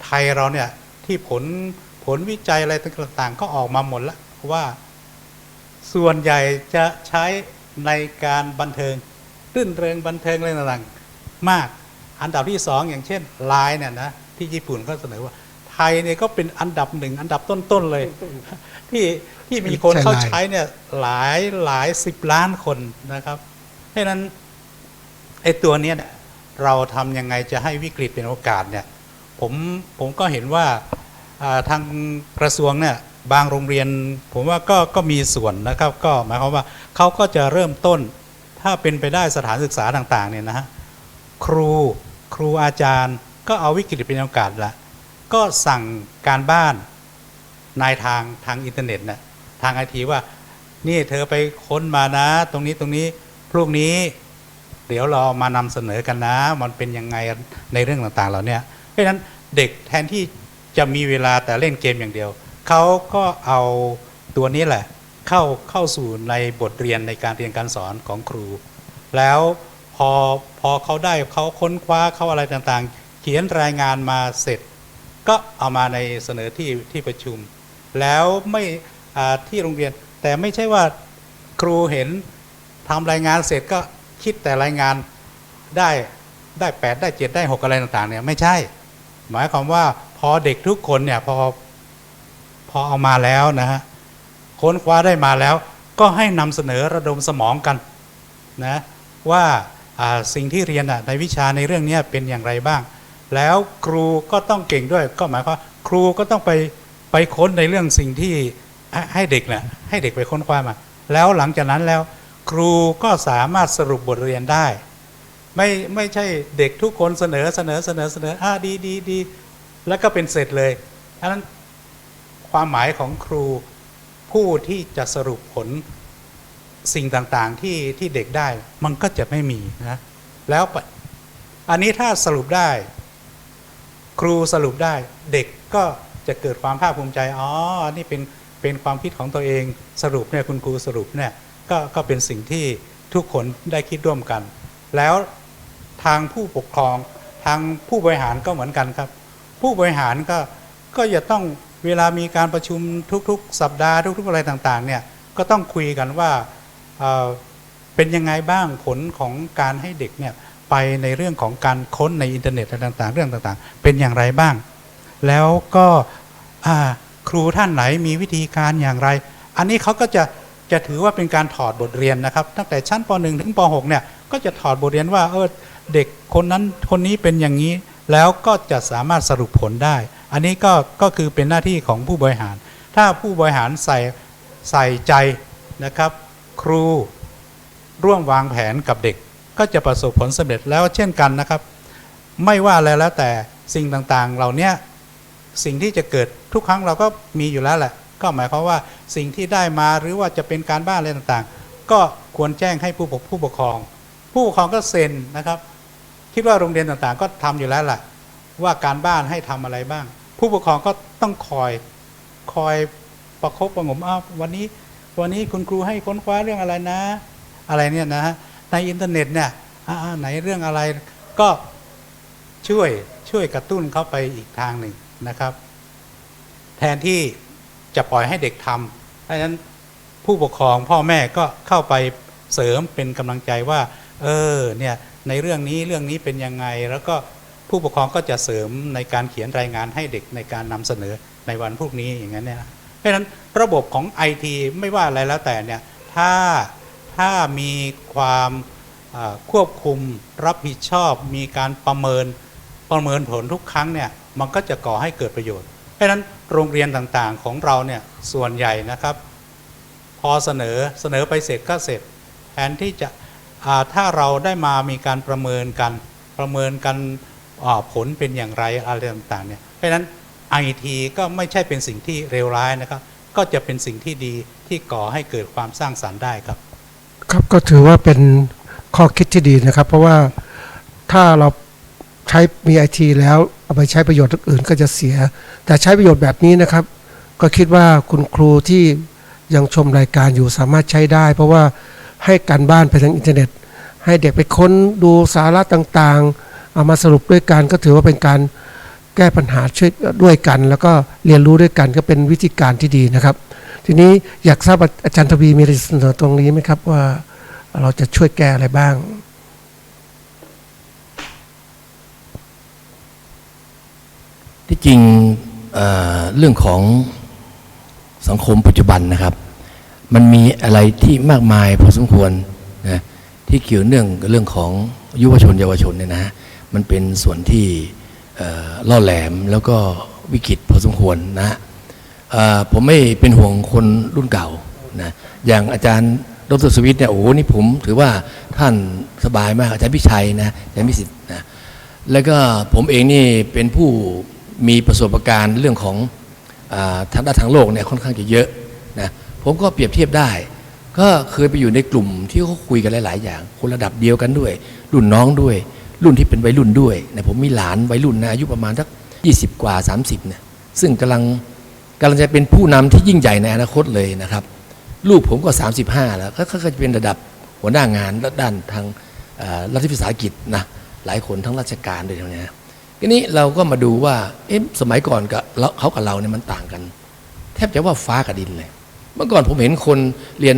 ไทยเราเนี่ยที่ผลวิจัยอะไรต่างๆก็ออกมาหมดแล้วว่าส่วนใหญ่จะใช้ในการบันเทิงรื่นเริงบันเทิงอะไรต่างๆมากอันดับที่2อย่างเช่นไลน์เนี่ยนะที่ญี่ปุ่นก็เสนอว่าไทยเนี่ยก็เป็นอันดับ1อันดับต้นๆเลยที่มีคนเข้าใช้เนี่ยหลาย10 ล้านคนนะครับเพราะฉะนั้นไอ้ตัวเนี้ยเราทำยังไงจะให้วิกฤตเป็นโอกาสเนี่ยผมก็เห็นว่าทางกระทรวงเนี่ยบางโรงเรียนผมว่าก็มีส่วนนะครับก็หมายความว่าเขาก็จะเริ่มต้นถ้าเป็นไปได้สถานศึกษาต่างๆเนี่ยนะฮะครูอาจารย์ก็เอาวิกฤตเป็นโอกาสละก็สั่งการบ้านนายทางอินเทอร์เน็ตนะทางไอทีว่านี่เธอไปค้นมานะตรงนี้พรุ่งนี้เดี๋ยวเรามานำเสนอกันนะมันเป็นยังไงในเรื่องต่างๆเหล่านี้เพราะฉะนั้นเด็กแทนที่จะมีเวลาแต่เล่นเกมอย่างเดียวเขาก็เอาตัวนี้แหละเข้าสู่ในบทเรียนในการเรียนการสอนของครูแล้วพอเขาได้เขาค้นคว้าเขาอะไรต่างๆเขียนรายงานมาเสร็จก็เอามาในเสนอที่ประชุมแล้วไม่ที่โรงเรียนแต่ไม่ใช่ว่าครูเห็นทำรายงานเสร็จก็คิดแต่รายงานได้8ได้7ได้6อะไรต่างๆเนี่ยไม่ใช่หมายความว่าพอเด็กทุกคนเนี่ยพอเอามาแล้วนะฮะค้นคว้าได้มาแล้วก็ให้นำเสนอระดมสมองกันนะว่าสิ่งที่เรียนในวิชาในเรื่องนี้เป็นอย่างไรบ้างแล้วครูก็ต้องเก่งด้วยก็หมายความครูก็ต้องไปค้นในเรื่องสิ่งที่ให้เด็กนะให้เด็กไปค้นคว้ามาแล้วหลังจากนั้นแล้วครูก็สามารถสรุปบทเรียนได้ไม่ใช่เด็กทุกคนเสนอดีแล้วก็เป็นเสร็จเลยฉะนั้นความหมายของครูผู้ที่จะสรุปผลสิ่งต่างๆที่เด็กได้มันก็จะไม่มีนะแล้วอันนี้ถ้าสรุปได้ครูสรุปได้เด็กก็จะเกิดความภาคภูมิใจอ๋อนี่เป็นความคิดของตัวเองสรุปเนี่ยคุณครูสรุปเนี่ยก็เป็นสิ่งที่ทุกคนได้คิดร่วมกันแล้วทางผู้ปกครองทางผู้บริหารก็เหมือนกันครับผู้บริหารก็จะต้องเวลามีการประชุมทุกๆสัปดาห์ทุกๆอะไรต่างๆเนี่ยก็ต้องคุยกันว่าเป็นยังไงบ้างผลของการให้เด็กเนี่ยไปในเรื่องของการค้นในอินเทอร์เน็ตอะไรต่างๆเรื่องต่างๆเป็นอย่างไรบ้างแล้วก็ครูท่านไหนมีวิธีการอย่างไรอันนี้เขาก็จะถือว่าเป็นการถอดบทเรียนนะครับตั้งแต่ชั้นป .1 ถึงป .6 เนี่ยก็จะถอดบทเรียนว่าเด็กคนนั้นคนนี้เป็นอย่างนี้แล้วก็จะสามารถสรุปผลได้อันนี้ก็คือเป็นหน้าที่ของผู้บริหารถ้าผู้บริหารใส่ใจนะครับครูร่วมวางแผนกับเด็กก็จะประสบผลสำเร็จแล้วเช่นกันนะครับไม่ว่าอะไรแล้วแต่สิ่งต่างๆเหล่านี้สิ่งที่จะเกิดทุกครั้งเราก็มีอยู่แล้วแหละก็หมายความว่าสิ่งที่ได้มาหรือว่าจะเป็นการบ้านอะไรต่างๆก็ควรแจ้งให้ผู้ปกครองก็เซ็นนะครับคิดว่าโรงเรียนต่างๆก็ทำอยู่แล้วแหละว่าการบ้านให้ทำอะไรบ้างผู้ปกครองก็ต้องคอยประคบประหงมวันนี้คุณครูให้ค้นคว้าเรื่องอะไรนะอะไรเนี่ยนะฮะในอินเทอร์เน็ตเนี่ยไหนเรื่องอะไรก็ช่วยกระตุ้นเข้าไปอีกทางหนึ่งนะครับแทนที่จะปล่อยให้เด็กทำดังนั้นผู้ปกครองพ่อแม่ก็เข้าไปเสริมเป็นกำลังใจว่าเนี่ยในเรื่องนี้เป็นยังไงแล้วก็ ผู้ปกครองก็จะเสริมในการเขียนรายงานให้เด็กในการนำเสนอในวันพรุ่งนี้อย่างนั้นเนี่ยเพราะฉะนั้นระบบของ IT ไม่ว่าอะไรแล้วแต่เนี่ยถ้ามีความควบคุมรับผิดชอบมีการประเมินผลทุกครั้งเนี่ยมันก็จะก่อให้เกิดประโยชน์เพราะฉะนั้นโรงเรียนต่างๆของเราเนี่ยส่วนใหญ่นะครับพอเสนอไปเสร็จก็เสร็จแทนที่จะถ้าเราได้มามีการประเมินกันผลเป็นอย่างไรอะไรต่างๆเนี่ยเพราะฉะนั้น IT ก็ไม่ใช่เป็นสิ่งที่เลวร้ายนะครับก็จะเป็นสิ่งที่ดีที่ก่อให้เกิดความสร้างสรรค์ได้ครับครับก็ถือว่าเป็นข้อคิดที่ดีนะครับเพราะว่าถ้าเราใช้มีไอทีแล้วเอาไปใช้ประโยชน์อื่นก็จะเสียแต่ใช้ประโยชน์แบบนี้นะครับก็คิดว่าคุณครูที่ยังชมรายการอยู่สามารถใช้ได้เพราะว่าให้การบ้านไปทางอินเทอร์เน็ตให้เด็กไปค้นดูสาระต่างๆเอามาสรุปด้วยกันก็ถือว่าเป็นการแก้ปัญหาช่วยด้วยกันแล้วก็เรียนรู้ด้วยกันก็เป็นวิธีการที่ดีนะครับทีนี้อยากทราบอาจารย์ทวีมีอะไรเสนอตรงนี้ไหมครับว่าเราจะช่วยแก้อะไรบ้างที่จริงเรื่องของสังคมปัจจุบันนะครับมันมีอะไรที่มากมายพอสมควรนะที่เกี่ยวเนื่องกับเรื่องของยุวชนเยาวชนเนี่ยนะมันเป็นส่วนที่ล่อแหลมแล้วก็วิกฤตพอสมควรนะผมไม่เป็นห่วงคนรุ่นเก่านะอย่างอาจารย์ดร.สวิทย์เนี่ยโอ้โหนี่ผมถือว่าท่านสบายมากอาจารย์พิชัยนะอาจารย์พิสิทธิ์นะแล้วก็ผมเองนี่เป็นผู้มีประสบการณ์เรื่องของทางด้านทางโลกเนี่ยค่อนข้างจะเยอะนะผมก็เปรียบเทียบได้ก็เคยไปอยู่ในกลุ่มที่เขาคุยกันหลายๆอย่างคนระดับเดียวกันด้วยรุ่นน้องด้วยรุ่นที่เป็นวัยรุ่นด้วยนะผมมีหลานวัยรุ่นนะอายุประมาณสัก20 กว่า30เนี่ยซึ่งกำลังจะเป็นผู้นำที่ยิ่งใหญ่ในอนาคตเลยนะครับลูกผมก็35แล้วก็จะเป็นระดับหัวหน้างานด้านทางรัฐวิสาหกิจนะหลายคนทั้งราชการด้วยนะทีนี้เราก็มาดูว่าสมัยก่อนกับเขากับเราเนี่ยมันต่างกันแทบจะว่าฟ้ากับดินเลยเมื่อก่อนผมเห็นคนเรียน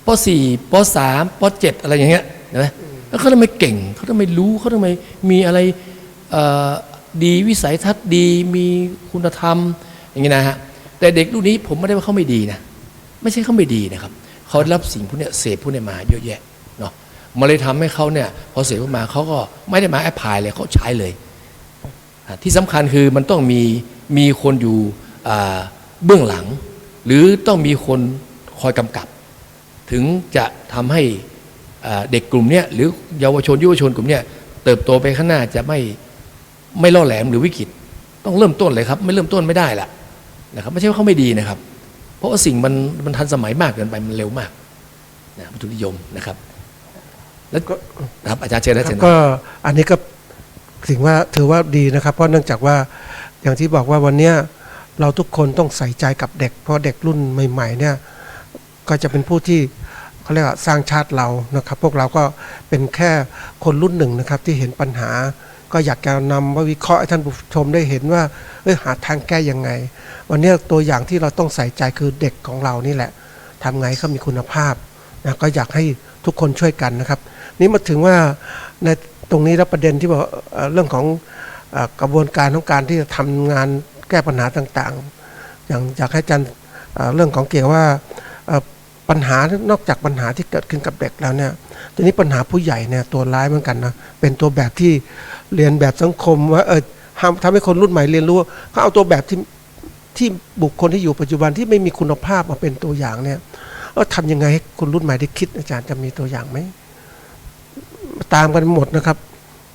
ป .4 ป .3 ป .7 อะไรอย่างเงี้ยนะแล้วเขาทำไมเก่งเขาทำไมรู้เขาทำไมมีอะไรดีวิสัยทัศน์ดีมีคุณธรรมอย่างงี้นะฮะแต่เด็กรุ่นนี้ผมไม่ได้ว่าเขาไม่ดีนะไม่ใช่เขาไม่ดีนะครับเขารับสิ่งพวกนี้เสพพวกนี้มาเยอะแยะเนาะมันเลยทำให้เขาเนี่ยพอเสพมาเขาก็ไม่ได้มาแอพพลายเลยเขาใช้เลยที่สำคัญคือมันต้องมีคนอยู่เบื้องหลังหรือต้องมีคนคอยกำกับถึงจะทำให้เด็กกลุ่มนี้หรือเยาวชนยุวชนกลุ่มนี้เติบโตไปข้างหน้าจะไม่ล่อแหลมหรือวิกฤตต้องเริ่มต้นเลยครับไม่เริ่มต้นไม่ได้ละนะครับไม่ใช่ว่าเขาไม่ดีนะครับเพราะว่าสิ่งมันทันสมัยมากเกินไปมันเร็วมากนะวัตถุนิยมนะครับแล้วก็ครับอาจารย์เชิญนะก็อันนี้ก็สิ่งว่าถือว่าดีนะครับเพราะเนื่องจากว่าอย่างที่บอกว่าวันนี้เราทุกคนต้องใส่ใจกับเด็กเพราะเด็กรุ่นใหม่ๆเนี่ยก็จะเป็นผู้ที่เขาเรียกว่าสร้างชาติเรานะครับพวกเราก็เป็นแค่คนรุ่นหนึ่งนะครับที่เห็นปัญหาก็อยากจะนำมาวิเคราะห์ให้ท่านผู้ชมได้เห็นว่าหาทางแก้ยังไงวันนี้ตัวอย่างที่เราต้องใส่ใจคือเด็กของเรานี่แหละทำไงเขามีคุณภาพนะก็อยากให้ทุกคนช่วยกันนะครับนี่มาถึงว่าในตรงนี้แล้วประเด็นที่บอกเรื่องของกระบวนการของการที่จะทำงานแก้ปัญหาต่างๆอย่างอยากให้อาจารย์เรื่องของเกี่ยวว่าปัญหานอกจากปัญหาที่เกิดขึ้นกับเด็กแล้วเนี่ยทีนี้ปัญหาผู้ใหญ่เนี่ยตัวร้ายเหมือนกันนะเป็นตัวแบบที่เรียนแบบสังคมว่าทำให้คนรุ่นใหม่เรียนรู้เขาเอาตัวแบบที่บุคคลที่อยู่ปัจจุบันที่ไม่มีคุณภาพมาเป็นตัวอย่างเนี่ยทำยังไงให้คนรุ่นใหม่ได้คิดอาจารย์จะมีตัวอย่างไหมตามกันหมดนะครับ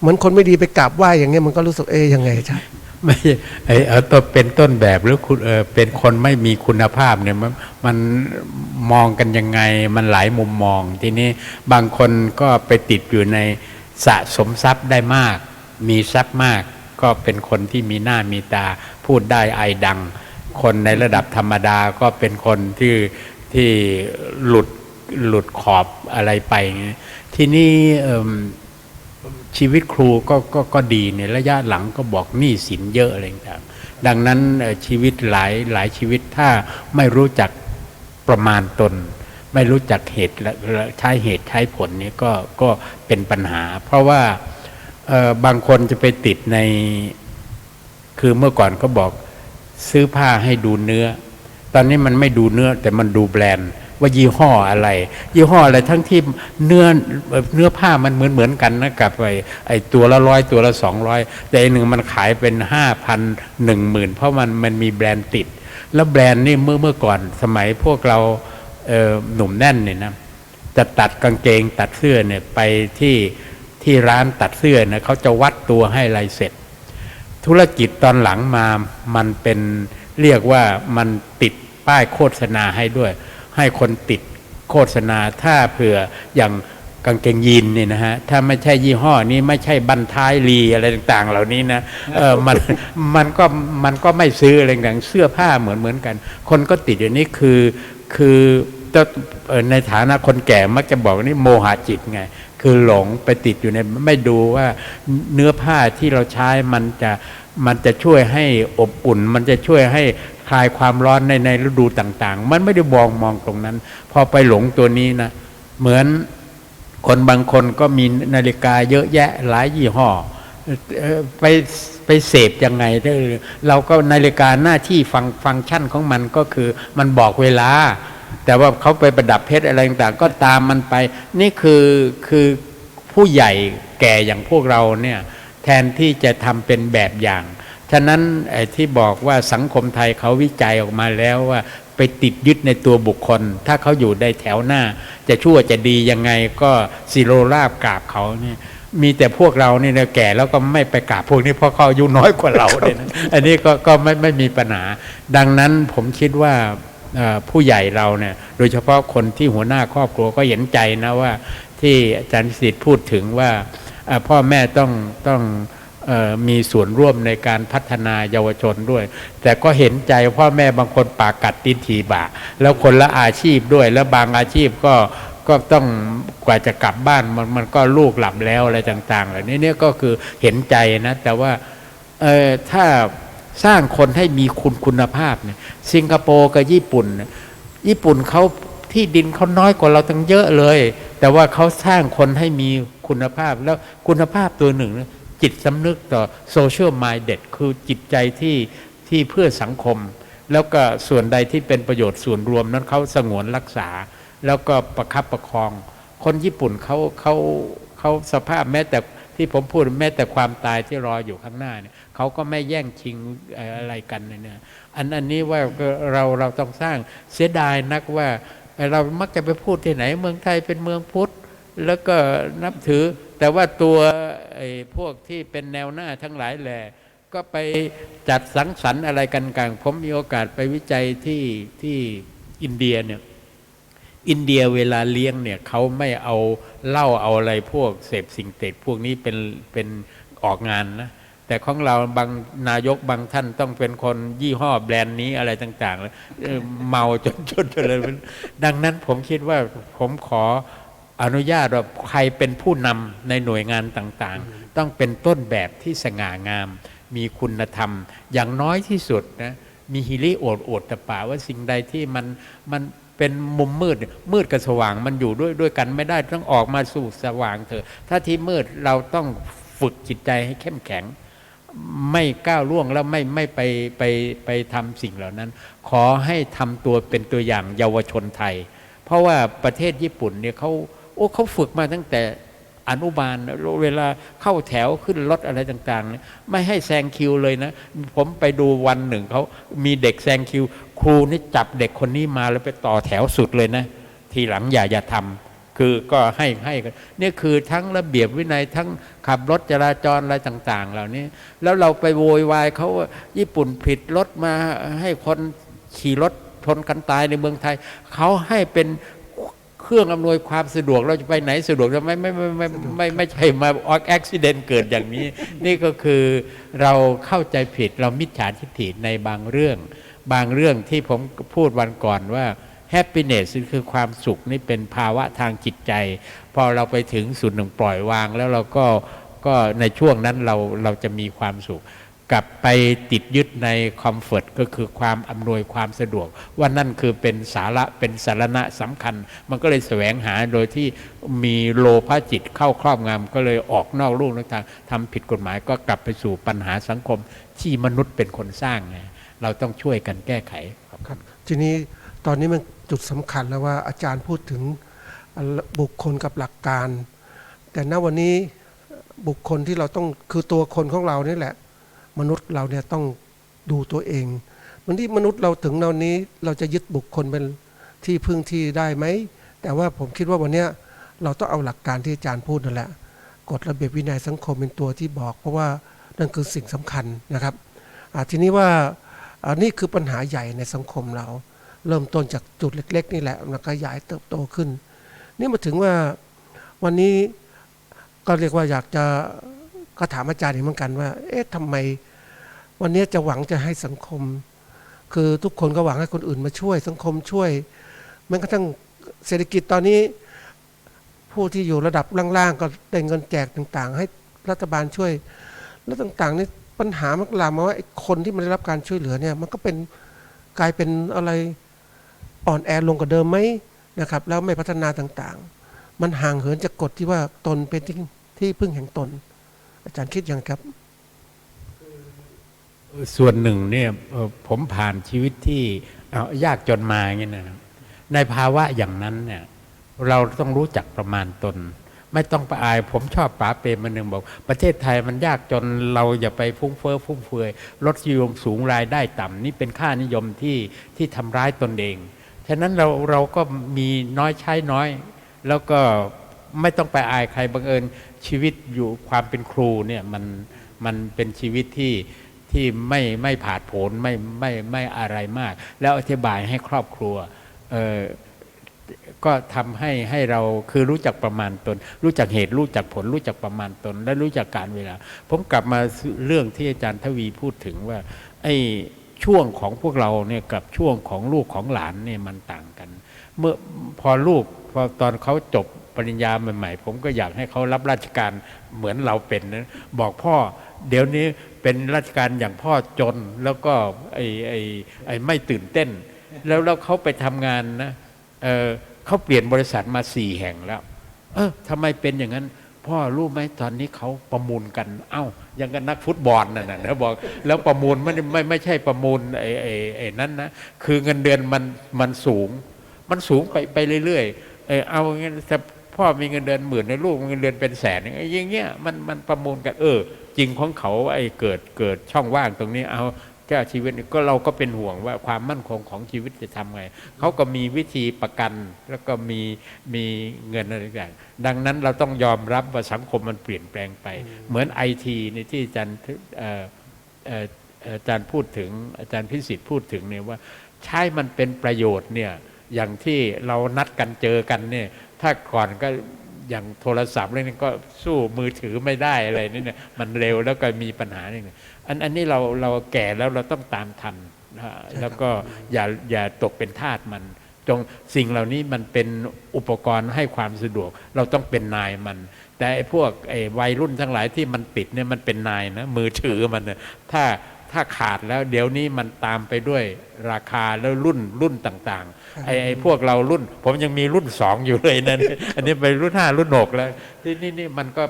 เหมือนคนไม่ดีไปกราบไหว้อย่างเงี้ยมันก็รู้สึกยังไงใช่ไม่ตัวเป็นต้นแบบหรือคุณเป็นคนไม่มีคุณภาพเนี่ยมันมองกันยังไงมันหลายมุมมองทีนี้บางคนก็ไปติดอยู่ในสะสมทรัพย์ได้มากมีทรัพย์มากก็เป็นคนที่มีหน้ามีตาพูดได้ไอดังคนในระดับธรรมดาก็เป็นคนที่หลุดขอบอะไรไปทีนี้ชีวิตครูก็ดีในระยะหลังก็บอกหนี้สินเยอะอะไรต่างดังนั้นชีวิตหลายชีวิตถ้าไม่รู้จักประมาณตนไม่รู้จักเหตุใช้เหตุใช้ผลนี้ก็เป็นปัญหาเพราะว่า บางคนจะไปติดในคือเมื่อก่อนก็บอกซื้อผ้าให้ดูเนื้อตอนนี้มันไม่ดูเนื้อแต่มันดูแบรนด์ว่ายี่ห้ออะไรยี่ห้ออะไรทั้งที่เนื้อผ้ามันเหมือนกันนะกับไอ้ตัวละ100ตัวละ200แต่อันหนึ่งมันขายเป็น 5,000 10,000เพราะมันมีแบรนด์ติดแล้วแบรนด์นี่เมื่อก่อนสมัยพวกเราหนุ่มแน่นเนี่ยนะจะตัดกางเกงตัดเสื้อเนี่ยไปที่ร้านตัดเสื้อนะเขาจะวัดตัวให้ลายเสร็จธุรกิจตอนหลังมามันเป็นเรียกว่ามันติดป้ายโฆษณาให้ด้วยให้คนติดโฆษณาถ้าเผื่ออย่างกางเกงยีนนี่นะฮะถ้าไม่ใช่ยี่ห้อนี้ไม่ใช่บันท้ายลีอะไรต่างๆเหล่านี้นะมันก็ไม่ซื้ออะไรต่างเสื้อผ้าเหมือนกันคนก็ติดอย่างนี้คือในฐานะคนแก่มักจะบอกนี่โมหะจิตไงคือหลงไปติดอยู่ในไม่ดูว่าเนื้อผ้าที่เราใช้มันจะช่วยให้อบอุ่นมันจะช่วยให้คลายความร้อนในฤดูต่างๆมันไม่ได้มองตรงนั้นพอไปหลงตัวนี้นะเหมือนคนบางคนก็มีนาฬิกาเยอะแยะหลายยี่ห้อไปเสพยังไงเราก็นาฬิกาหน้าที่ฟังก์ชันของมันก็คือมันบอกเวลาแต่ว่าเขาไปประดับเพชรอะไรต่างๆก็ตามมันไปนี่คือผู้ใหญ่แก่อย่างพวกเราเนี่ยแทนที่จะทำเป็นแบบอย่างฉะนั้นไอ้ที่บอกว่าสังคมไทยเขาวิจัยออกมาแล้วว่าไปติดยึดในตัวบุคคลถ้าเขาอยู่ในแถวหน้าจะชั่วจะดียังไงก็สิโรราบกราบเขาเนี่ยมีแต่พวกเราเนี่ยแก่แล้วก็ไม่ไปกราบพวกนี้เพราะเขาอายุน้อยกว่าเราเนี่ยนะอันนี้ก็ไม่มีปัญหาดังนั้นผมคิดว่าผู้ใหญ่เราเนี่ยโดยเฉพาะคนที่หัวหน้าครอบครัวก็เห็นใจนะว่าที่อาจารย์สิทธิ์พูดถึงว่าพ่อแม่ต้องมีส่วนร่วมในการพัฒนาเยาวชนด้วยแต่ก็เห็นใจพ่อแม่บางคนปากกัดตีนถีบแล้วคนละอาชีพด้วยแล้วบางอาชีพก็ต้องกว่าจะกลับบ้านมันก็ลูกหลับแล้วอะไรต่างๆเหล่านี้เนี่ยก็คือเห็นใจนะแต่ว่าถ้าสร้างคนให้มีคุณภาพเนี่ยสิงคโปร์กับญี่ปุ่นเขาที่ดินเขาน้อยกว่าเราตั้งเยอะเลยแต่ว่าเขาสร้างคนให้มีคุณภาพแล้วคุณภาพตัวหนึ่งจิตสำนึกต่อ social minded คือจิตใจที่เพื่อสังคมแล้วก็ส่วนใดที่เป็นประโยชน์ส่วนรวมนั้นเขาสงวนรักษาแล้วก็ประคับประคองคนญี่ปุ่นเขาสภาพแม้แต่ที่ผมพูดแม้แต่ความตายที่รออยู่ข้างหน้าเนี่ยเขาก็ไม่แย่งชิงอะไรกันเนี่ยอันนี้ว่าเราต้องสร้างเสียดายนักว่าเรามักจะไปพูดที่ไหนเมืองไทยเป็นเมืองพุทธแล้วก็นับถือแต่ว่าตัวพวกที่เป็นแนวหน้าทั้งหลายแหล่ก็ไปจัดสังสรรค์อะไรกันกลางผมมีโอกาสไปวิจัยที่อินเดียเนี่ยอินเดียเวลาเลี้ยงเนี่ยเขาไม่เอาเหล้าเอาอะไรพวกเสพสิ่งเสพพวกนี้เป็นออกงานนะแต่ของเราบางนายกบางท่านต้องเป็นคนยี่ห้อแบรนด์นี้อะไรต่างๆเมาจนเลยดังนั้นผมคิดว่าผมขออนุญาตว่าใครเป็นผู้นำในหน่วยงานต่างๆต้องเป็นต้นแบบที่สง่างามมีคุณธรรมอย่างน้อยที่สุดนะมีฮิริโอดตะปะว่าสิ่งใดที่มันเป็นมุมมืดกับสว่างมันอยู่ด้วยกันไม่ได้ต้องออกมาสู่สว่างเถอะถ้าที่มืดเราต้องฝึกจิตใจให้เข้มแข็งไม่ก้าวล่วงแล้วไม่ไปทำสิ่งเหล่านั้นขอให้ทำตัวเป็นตัวอย่างเยาวชนไทยเพราะว่าประเทศญี่ปุ่นเนี่ยเขาฝึกมาตั้งแต่อนุบาลเวลาเข้าแถวขึ้นรถอะไรต่างๆไม่ให้แซงคิวเลยนะผมไปดูวันหนึ่งเขามีเด็กแซงคิวครูนี่จับเด็กคนนี้มาแล้วไปต่อแถวสุดเลยนะทีหลังอย่าทำคือก็ให้กันนี่คือทั้งระเบียบวินัยทั้งขับรถจราจรอะไรต่างๆเหล่านี้แล้วเราไปโวยวายเขาว่าญี่ปุ่นผิดรถมาให้คนขี่รถชนกันตายในเมืองไทยเขาให้เป็นเครื่องอำนวยความสะดวกเราจะไปไหนสะดวกจะไม่ใช่มาอุบิเหตุเกิดอย่างนี้นี่ก็คือเราเข้าใจผิดเรามิจฉาทิฏฐิในบางเรื่องที่ผมพูดวันก่อนว่า happiness คือความสุขนี่เป็นภาวะทางจิตใจพอเราไปถึงศูนย์หนึ่งปล่อยวางแล้วเราก็ในช่วงนั้นเราจะมีความสุข กลับไปติดยึดในคอมฟอร์ตก็คือความอำนวยความสะดวกว่านั่นคือเป็นสาระเป็นสารณะสำคัญมันก็เลยแสวงหาโดยที่มีโลภะจิตเข้าครอบงำก็เลยออกนอกลู่นอกทางทำผิดกฎหมายก็กลับไปสู่ปัญหาสังคมที่มนุษย์เป็นคนสร้างไงเราต้องช่วยกันแก้ไขครับทีนี้ตอนนี้มันจุดสำคัญแล้วว่าอาจารย์พูดถึงบุคคลกับหลักการแต่ณวันนี้บุคคลที่เราต้องคือตัวคนของเรานี่แหละมนุษย์เราเนี่ยต้องดูตัวเองวันที่มนุษย์เราถึงตอนนี้เราจะยึดบุคคลเป็นที่พึ่งที่ได้ไหมแต่ว่าผมคิดว่าวันนี้เราต้องเอาหลักการที่อาจารย์พูดนั่นแหละกฎระเบียบวินัยสังคมเป็นตัวที่บอกเพราะว่านั่นคือสิ่งสำคัญนะครับทีนี้ว่านี่คือปัญหาใหญ่ในสังคมเราเริ่มต้นจากจุดเล็กๆนี่แหละแล้วก็ขยายเติบโตขึ้นนี่มาถึงว่าวันนี้ก็เรียกว่าอยากจะก็ถามอาจารย์เหมือนกันว่าเอ๊ะทำไมวันนี้จะหวังจะให้สังคมคือทุกคนก็หวังให้คนอื่นมาช่วยสังคมช่วยแม้กระทั่งเศรษฐกิจตอนนี้ผู้ที่อยู่ระดับล่างๆก็ได้เงินแจกต่างๆให้รัฐบาลช่วยแล้วต่างๆนี่ปัญหามันลามมาว่าคนที่มันได้รับการช่วยเหลือเนี่ยมันก็เป็นกลายเป็นอะไรอ่อนแอลงกว่าเดิมไหมนะครับแล้วไม่พัฒนาต่างๆมันห่างเหินจากกฎที่ว่าตนเป็นที่พึ่งแห่งตนอาจารย์คิดยังครับส่วนหนึ่งเนี่ยผมผ่านชีวิตที่ยากจนมาอย่างนี้นะครับในภาวะอย่างนั้นเนี่ยเราต้องรู้จักประมาณตนไม่ต้องไปอายผมชอบป๋าเปรมมันหนึ่งบอกประเทศไทยมันยากจนเราอย่าไปฟุ้งเฟ้อฟุ่มเฟือยลดนิยมสูงรายได้ต่ำนี่เป็นค่านิยมที่ทำร้ายตนเองฉะนั้นเราก็มีน้อยใช้น้อยแล้วก็ไม่ต้องไปอายใครบังเอิญชีวิตอยู่ความเป็นครูเนี่ยมันเป็นชีวิตที่ไม่ผาดโผนไม่อะไรมากแล้วอธิบายให้ครอบครัวก็ทำให้เราคือรู้จักประมาณตนรู้จักเหตุรู้จักผลรู้จักประมาณตนและรู้จักการเวลาผมกลับมาเรื่องที่อาจารย์ทวีพูดถึงว่าไอ้ช่วงของพวกเราเนี่ยกับช่วงของลูกของหลานเนี่ยมันต่างกันเมื่อพอตอนเขาจบปริญญาใหม่ๆผมก็อยากให้เขารับราชการเหมือนเราเป็นนะบอกพ่อเดี๋ยวนี้เป็นราชการอย่างพ่อจนแล้วก็ไอ้ไม่ตื่นเต้นแล้วเขาไปทำงานนะเขาเปลี่ยนบริษัทมา4 แห่งแล้วทำไมเป็นอย่างนั้นพ่อรู้ไหมตอนนี้เขาประมูลกันยังกันนักฟุตบอลน่ะนะบอกแล้วประมูลไม่ใช่ประมูลไอ้นั้นนะคือเงินเดือนมันสูงไปเรื่อยๆเอาเงี้ยแต่พ่อมีเงินเดือน10,000ในลูกเงินเดือนเป็น100,000อย่างเงี้ยมันประมูลกันจริงของเขาเกิดช่องว่างตรงนี้เอาแก้ชีวิตก็เราก็เป็นห่วงว่าความมั่นคงของชีวิตจะทำไงเขาก็มีวิธีประกันแล้วก็มีเงินอะไรต่างดังนั้นเราต้องยอมรับว่าสังคมมันเปลี่ยนแปลงไปเหมือนITในที่อาจารย์พูดถึงอาจารย์พิสิทธิ์พูดถึงเนี่ยว่าใช้มันเป็นประโยชน์เนี่ยอย่างที่เรานัดกันเจอกันเนี่ยถ้าก่อนก็อย่างโทรศัพท์เรื่องนี้ก็สู้มือถือไม่ได้อะไรนี่เนี่ยมันเร็วแล้วก็มีปัญหานี่อันนี้เราแก่แล้วเราต้องตามทันนะแล้วก็อย่าตกเป็นทาสมันจงสิ่งเหล่านี้มันเป็นอุปกรณ์ให้ความสะดวกเราต้องเป็นนายมันแต่ไอ้พวกวัยรุ่นทั้งหลายที่มันติดเนี่ยมันเป็นนายนะมือถือมันเนี่ยถ้าขาดแล้วเดี๋ยวนี้มันตามไปด้วยราคาแล้วรุ่นต่างๆไอ้พวกเรารุ่นผมยังมีรุ่น2อยู่เลยนั่นอันนี้ไปรุ่น5รุ่น6แล้วนี่มันก็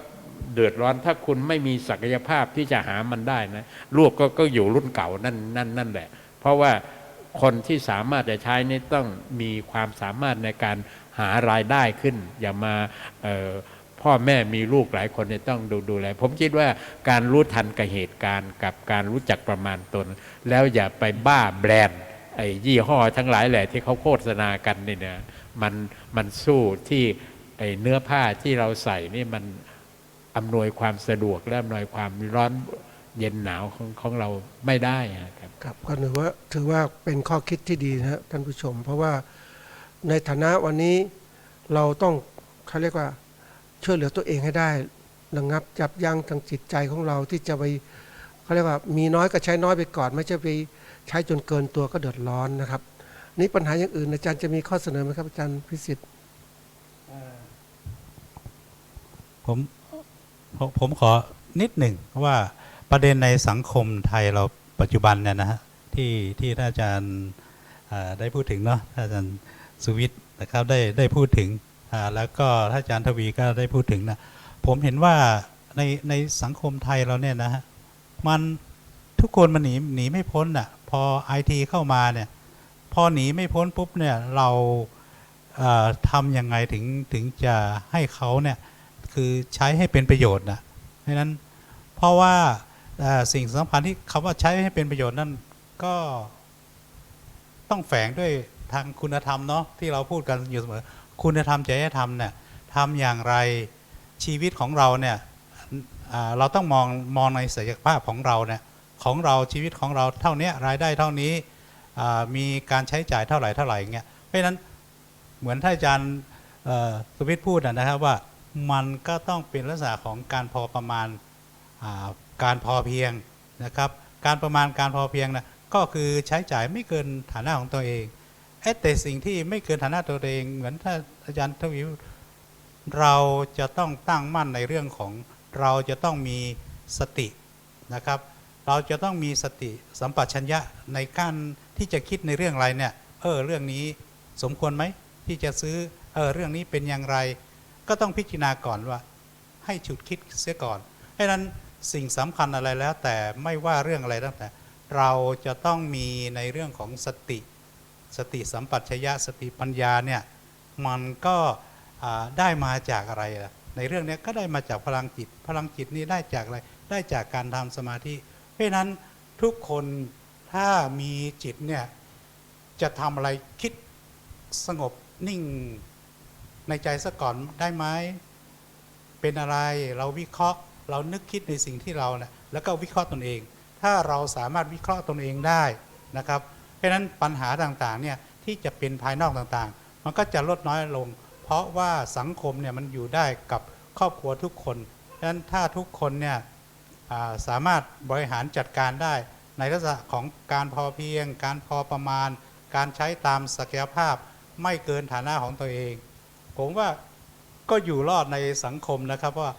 เดือดร้อนถ้าคุณไม่มีศักยภาพที่จะหามันได้นะลูกก็อยู่รุ่นเก่านั่นแหละเพราะว่าคนที่สามารถจะใช้นี่ต้องมีความสามารถในการหารายได้ขึ้นอย่ามาพ่อแม่มีลูกหลายคนเนี่ยต้องดูแลผมคิดว่าการรู้ทันกับเหตุการณ์กับการรู้จักประมาณตนแล้วอย่าไปบ้าแบรนด์ยี่ห้อทั้งหลายแหละที่เขาโฆษณากันนี่นะมันสู้ที่เนื้อผ้าที่เราใส่นี่มันอำนวยความสะดวกและอำนวยความร้อนเย็นหนาวของเราไม่ได้ครับก็ถือว่าเป็นข้อคิดที่ดีนะท่านผู้ชมเพราะว่าในฐานะวันนี้เราต้องเขาเรียกว่าช่วยเหลือตัวเองให้ได้ระงับจับยั้งทางจิตใจของเราที่จะไปเขาเรียกว่ามีน้อยก็ใช้น้อยไปก่อนไม่ใช่ไปใช้จนเกินตัวก็เดือดร้อนนะครับนี่ปัญหาอย่างอื่นอาจารย์จะมีข้อเสนอไหมครับอาจารย์พิสิทธิ์ผมขอนิดหนึ่งว่า ประเด็นในสังคมไทยเราปัจจุบันเนี่ยนะฮะที่ท่านอาจารย์ได้พูดถึงเนาะท่านอาจารย์สุวิทย์นะครับได้พูดถึงแล้วก็ท่านอาจารย์ทวีก็ได้พูดถึงนะผมเห็นว่าในสังคมไทยเราเนี่ยนะฮะมันทุกคนมันหนีไม่พ้นอ่ะพอไอทีเข้ามาเนี่ยพอหนีไม่พ้นปุ๊บเนี่ยเราทำยังไงถึงจะให้เขาเนี่ยคือใช้ให้เป็นประโยชน์นะเพราะนั้นเพราะว่าสิ่งสำคัญที่คำว่าใช้ให้เป็นประโยชน์นั่นก็ต้องแฝงด้วยทางคุณธรรมเนาะที่เราพูดกันอยู่เสมอคุณธรรมจริยธรรมเนี่ยทำอย่างไรชีวิตของเราเนี่ยเราต้องมองในศักยภาพของเราเนี่ยของเราชีวิตของเราเท่านี้รายได้เท่านี้มีการใช้จ่ายเท่าไหร่เงี้ยเพราะฉะนั้นเหมือนท่านอาจารย์สุวิทย์พูดนะครับว่ามันก็ต้องเป็นลักษณะของการพอประมาณการพอเพียงนะครับการประมาณการพอเพียงนะก็คือใช้จ่ายไม่เกินฐานะของตัวเองแต่สิ่งที่ไม่เกินฐานะตัวเองเหมือนท่านอาจารย์ทวีเราจะต้องตั้งมั่นในเรื่องของเราจะต้องมีสตินะครับเราจะต้องมีสติสัมปชัญญะในการที่จะคิดในเรื่องอะไรเนี่ยเรื่องนี้สมควรไหมที่จะซื้อเรื่องนี้เป็นอย่างไรก็ต้องพิจารณาก่อนว่าให้ฉุดคิดเสียก่อนเพราะฉะนั้นสิ่งสำคัญอะไรแล้วแต่ไม่ว่าเรื่องอะไรตั้งแต่เราจะต้องมีในเรื่องของสติสัมปชัญญะสติปัญญาเนี่ยมันก็ได้มาจากอะไรล่ะในเรื่องนี้ก็ได้มาจากพลังจิตนี้ได้จากอะไรได้จากการทำสมาธิเพราะนั้นทุกคนถ้ามีจิตเนี่ยจะทำอะไรคิดสงบนิ่งในใจซะก่อนได้ไหมเป็นอะไรเราวิเคราะห์เรานึกคิดในสิ่งที่เราเนี่ยแล้วก็วิเคราะห์ตนเองถ้าเราสามารถวิเคราะห์ตนเองได้นะครับเพราะฉะนั้นปัญหาต่างๆเนี่ยที่จะเป็นภายนอกต่างๆมันก็จะลดน้อยลงเพราะว่าสังคมเนี่ยมันอยู่ได้กับครอบครัวทุกคนเพราะฉะนั้นถ้าทุกคนเนี่ยสามารถบริหารจัดการได้ในลักษณะของการพอเพียงการพอประมาณการใช้ตามศักยภาพไม่เกินฐานะของตัวเองผมว่าก็อยู่รอดในสังคมนะครับว่า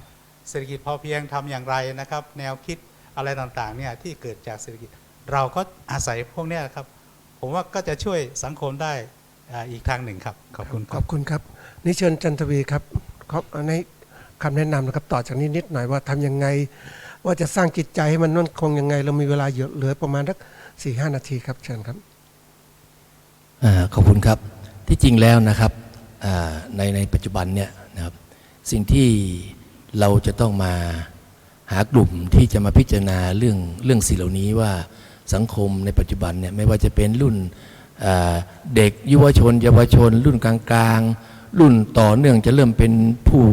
เศรษฐกิจพอเพียงทำอย่างไรนะครับแนวคิดอะไรต่างๆเนี่ยที่เกิดจากเศรษฐกิจเราก็อาศัยพวกนี้ครับผมว่าก็จะช่วยสังคมได้อีกทางหนึ่งครับขอบคุณครับ ขอบคุณครับนี่เชิญจันทวีครับในคำแนะนำนะครับต่อจากนี้นิดหน่อยว่าทำยังไงว่าจะสร้างจิตใจให้มันมั่นคงยังไงเรามีเวลาเหลือประมาณสัก 4-5 นาทีครับเชิญครับขอบคุณครับที่จริงแล้วนะครับในปัจจุบันเนี่ยนะครับสิ่งที่เราจะต้องมาหากลุ่มที่จะมาพิจารณาเรื่องสิ่งเหล่านี้ว่าสังคมในปัจจุบันเนี่ยไม่ว่าจะเป็นรุ่นเด็กเยาวชนรุ่นกลางๆรุ่นต่อเนื่องจะเริ่มเป็นผู้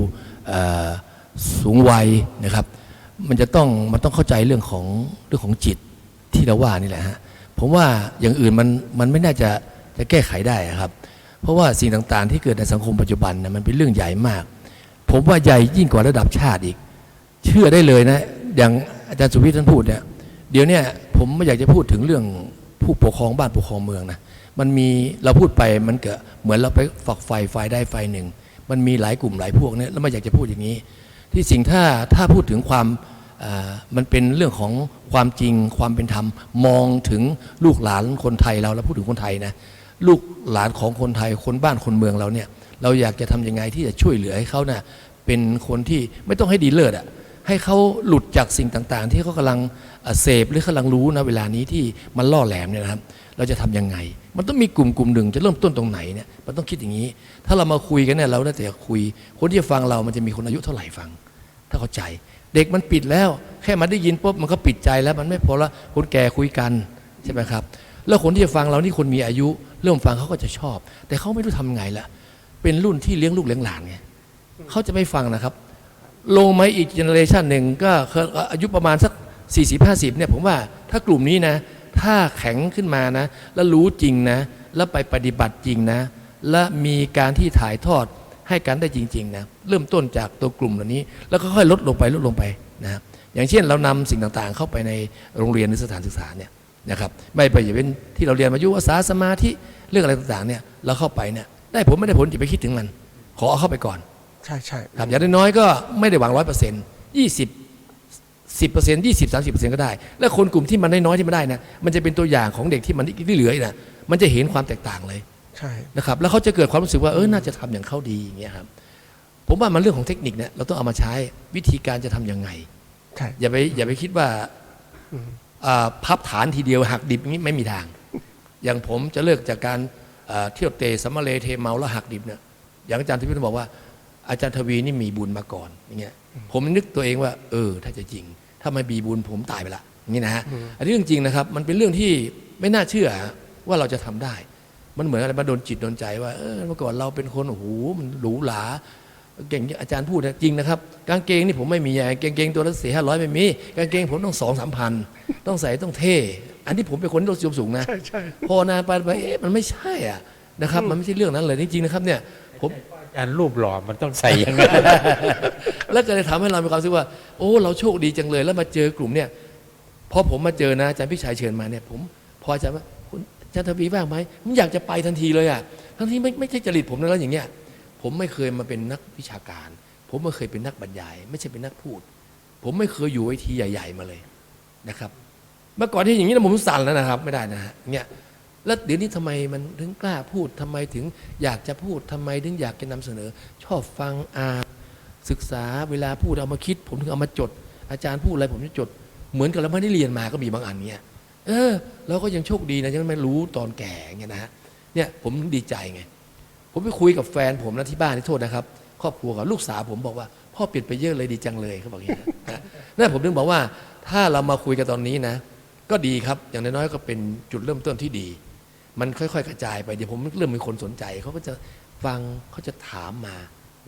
สูงวัยนะครับมันต้องเข้าใจเรื่องของจิตที่เราว่านี่แหละฮะผมว่าอย่างอื่นมันไม่น่าจะแก้ไขได้ครับเพราะว่าสิ่งต่างๆที่เกิดในสังคมปัจจุบันนะมันเป็นเรื่องใหญ่มากผมว่าใหญ่ยิ่งกว่าระดับชาติอีกเชื่อได้เลยนะอย่างอาจารย์สุวิทย์ท่านพูดเนี่ยเดี๋ยวนี้ผมไม่อยากจะพูดถึงเรื่องผู้ปกครองบ้านปกครองเมืองนะมันมีเราพูดไปมันเกิดเหมือนเราไปฝักไฟได้ไฟหนึ่งมันมีหลายกลุ่มหลายพวกเนี่ยแล้วไม่อยากจะพูดอย่างนี้ที่สิ่งถ้าพูดถึงความมันเป็นเรื่องของความจริงความเป็นธรรมมองถึงลูกหลานคนไทยเราพูดถึงคนไทยนะลูกหลานของคนไทยคนบ้านคนเมืองเราเนี่ยเราอยากจะทำยังไงที่จะช่วยเหลือให้เขาเนี่ยเป็นคนที่ไม่ต้องให้ดีเลิศอ่ะให้เขาหลุดจากสิ่งต่างๆที่เขากำลังเสพหรือกำลังรู้นะเวลานี้ที่มันล่อแหลมเนี่ยนะครับเราจะทำยังไงมันต้องมีกลุ่มหนึ่งจะเริ่มต้นตรงไหนเนี่ยมันต้องคิดอย่างนี้ถ้าเรามาคุยกันเนี่ยเราได้แต่คุยคนที่จะฟังเรามันจะมีคนอายุเท่าไหร่ฟังถ้าเข้าใจเด็กมันปิดแล้วแค่มันได้ยินปุ๊บมันก็ปิดใจแล้วมันไม่พอละคนแก่คุยกันใช่ไหมครับแล้วคนที่จะฟังเรานี่คนมีอายุเริ่มฟังเขาก็จะชอบแต่เขาไม่รู้ทำไงละเป็นรุ่นที่เลี้ยงลูกเลี้ยงหลานไงเขาจะไม่ฟังนะครับลงมาอีกเจเนอเรชันหนึ่งก็อายุประมาณสัก40-50เนี่ยผมว่าถ้ากลุ่มนี้นะถ้าแข็งขึ้นมานะแล้วรู้จริงนะแล้วไปปฏิบัติจริงนะและมีการที่ถ่ายทอดให้กันได้จริงๆนะเริ่มต้นจากตัวกลุ่มเหล่านี้แล้วก็ค่อยลดลงไปนะอย่างเช่นเรานำสิ่งต่างๆเข้าไปในโรงเรียนหรือสถานศึกษาเนี่ยนะครับไม่ไปอย่าเป็นที่เราเรียนมายุวศาสตร์สมาธิเรื่องอะไรต่างๆเนี่ยเราเข้าไปเนี่ยได้ผลไม่ได้ผลอย่าไปคิดถึงมันขอเอาเข้าไปก่อนใช่ครับอย่างน้อยๆก็ไม่ได้หวัง100% 20 10% 20 30% ก็ได้และคนกลุ่มที่มันน้อยๆที่มันได้นะมันจะเป็นตัวอย่างของเด็กที่มันที่เหลืออีกนะมันจะเห็นความแตกต่างเลย ใช่ นะครับแล้วเขาจะเกิดความรู้สึกว่าน่าจะทำอย่างเขาดีอย่างเงี้ยครับผมว่ามันเรื่องของเทคนิคเนี่ยเราต้องเอามาใช้วิธีการจะทำยังไง ใช่ อย่าไปคิดว่าพับฐานทีเดียวหักดิบอย่างนี้ไม่มีทาง อย่างผมจะเลิกจากการเที่ยวเตะสัมมาเลเทเมาแล้วหักดิบเนี่ยอย่างอาจารย์ทวีบอกว่าอาจารย์ทวีนี่มีบุญมาก่อนอย่างเงี้ยผมนึกตัวเองว่าถ้าจะจริงถ้าไม่มีบุญผมตายไปละอย่างนี้นะฮะอันนี้เรื่องจริงนะครับมันเป็นเรื่องที่ไม่น่าเชื่อว่าเราจะทำได้มันเหมือนอะไรมาโดนจิตโดนใจว่าเมื่อก่อนเราเป็นคนโอ้โหมันหรูหราเก่งอาจารย์พูดจริงนะครับกางเกงนี่ผมไม่มีกางเกงตัวละ400-500ไม่มีกางเกงผมต้อง2-3 พันต้องใส่ต้องเท่อันที่ผมเป็นคนที่รสนิยมสูงนะ ใช่ พอนานไปมันไม่ใช่อ่ะนะครับมันไม่ใช่เรื่องนั้นเลยจริงๆนะครับเนี่ยผม อาจารย์รูปหล่อมันต้องใส่อยังไง แล้วก็เลยทำให้เรามีความรู้สึกว่าโอ้เราโชคดีจังเลยแล้วมาเจอกลุ่มเนี่ยพอผมมาเจอนะอาจารย์พี่ชายเชิญมาเนี่ยผมพออาจารย์ว่าคุณอาจารย์ทวีว่างไหมผมอยากจะไปทันทีเลยอ่ะทั้งที่ไม่ใช่จริตผมนะแล้วอย่างเงี้ยผมไม่เคยมาเป็นนักวิชาการผมไม่เคยเป็นนักบรรยายไม่ใช่เป็นนักพูดผมไม่เคยอยู่เวทีใหญ่ ๆมาเลยนะครับเมื่อก่อนที่อย่างนี้นะผมสั่นแล้วนะครับไม่ได้นะฮะเนี่ยแล้วเดี๋ยวนี้ทำไมมันถึงกล้าพูดทำไมถึงอยากจะพูดทำไมถึงอยากจะนำเสนอชอบฟังอ่านศึกษาเวลาพูดเอามาคิดผมถึงเอามาจดอาจารย์พูดอะไรผมจะจดเหมือนกับเราไม่ได้เรียนมาก็มีบางอันเนี่ยเราก็ยังโชคดีนะยังไม่รู้ตอนแก่เงี้ยนะฮะเนี่ยผมดีใจไงผมไปคุยกับแฟนผมนะที่บ้านที่โทษนะครับครอบครัวกับลูกสาวผมบอกว่าพ่อเปลี่ยนไปเยอะเลยดีจังเลยเขาบอกอย่างนี้นะนั่นผมถึงบอกว่าถ้าเรามาคุยกันตอนนี้นะก็ดีครับอย่างน้อยๆก็เป็นจุดเริ่มต้นที่ดีมันค่อยๆกระจายไปเดี๋ยวผมเริ่มมีคนสนใจเขาก็จะฟังเขาจะถามมา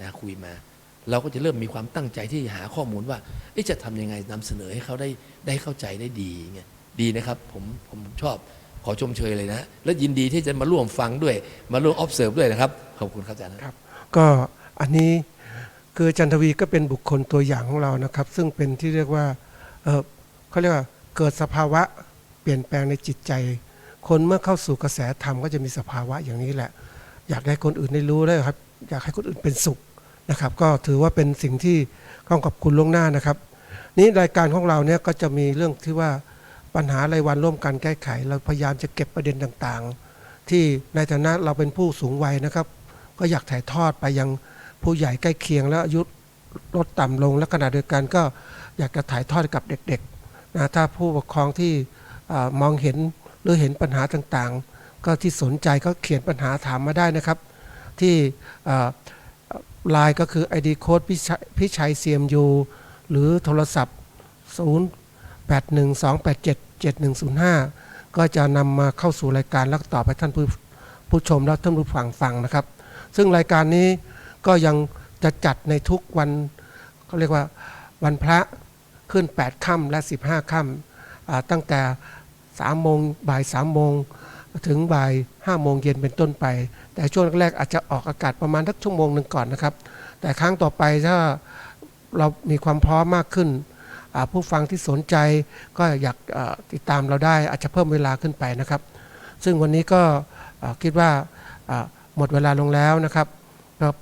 นะคุยมาเราก็จะเริ่มมีความตั้งใจที่จะหาข้อมูลว่าจะทำยังไงนำเสนอให้เขาได้เข้าใจได้ดีไงดีนะครับผมชอบขอชมเชยเลยนะและยินดีที่จะมาร่วมฟังด้วยมาร่วม observe ด้วยนะครับขอบคุณครับอาจารย์ ครับก็อันนี้คืออาจารย์ทวีก็เป็นบุคคลตัวอย่างของเรานะครับซึ่งเป็นที่เรียกว่าเขาเรียกว่าเกิดสภาวะเปลี่ยนแปลงในจิตใจ คนเมื่อเข้าสู่กระแสธรรมก็จะมีสภาวะอย่างนี้แหละอยากให้คนอื่นได้รู้ได้ครับอยากให้คนอื่นเป็นสุขนะครับก็ถือว่าเป็นสิ่งที่ต้องขอบคุณล่วงหน้านะครับนี้รายการของเราเนี่ยก็จะมีเรื่องที่ว่าปัญหารายวันร่วมกันแก้ไขเราพยายามจะเก็บประเด็นต่างๆที่ในฐานะเราเป็นผู้สูงวัยนะครับก็อยากถ่ายทอดไปยังผู้ใหญ่ใกล้เคียงแล้วอายุลดต่ำลงและขณะเดียวกันก็อยากจะถ่ายทอดกับเด็กๆนะถ้าผู้ปกครองที่มองเห็นหรือเห็นปัญหาต่างๆก็ที่สนใจก็เขียนปัญหาถามมาได้นะครับที่ไลน์ก็คือ ID Code พิชัย CMU หรือโทรศัพท์ 0812877105 ก็จะนำมาเข้าสู่รายการแล้วตอบให้ท่านผู้ชมและท่านผู้ฟังนะครับซึ่งรายการนี้ก็ยังจะจัดในทุกวันเขาเรียกว่าวันพระขึ้น8ค่ำและ15ค่ำตั้งแต่3 โมงบ่าย 3 โมงถึงบ่าย 5 โมงเย็นเป็นต้นไปแต่ช่วงแรกอาจจะออกอากาศประมาณสักชั่วโมงหนึ่งก่อนนะครับแต่ครั้งต่อไปถ้าเรามีความพร้อมมากขึ้นผู้ฟังที่สนใจก็อยากติดตามเราได้อาจจะเพิ่มเวลาขึ้นไปนะครับซึ่งวันนี้ก็คิดว่าหมดเวลาลงแล้วนะครับ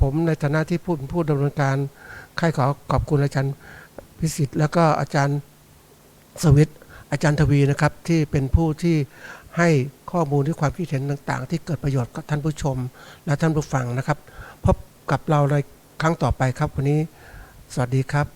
ผมในฐานะที่ผู้ดำเนินการขอขอบคุณอาจารย์พิสิทธิ์แล้วก็อาจารย์สวิทย์อาจารย์ทวีนะครับที่เป็นผู้ที่ให้ข้อมูลที่ความคิดเห็นต่างๆที่เกิดประโยชน์กับท่านผู้ชมและท่านผู้ฟังนะครับพบกับเราในครั้งต่อไปครับวันนี้สวัสดีครับ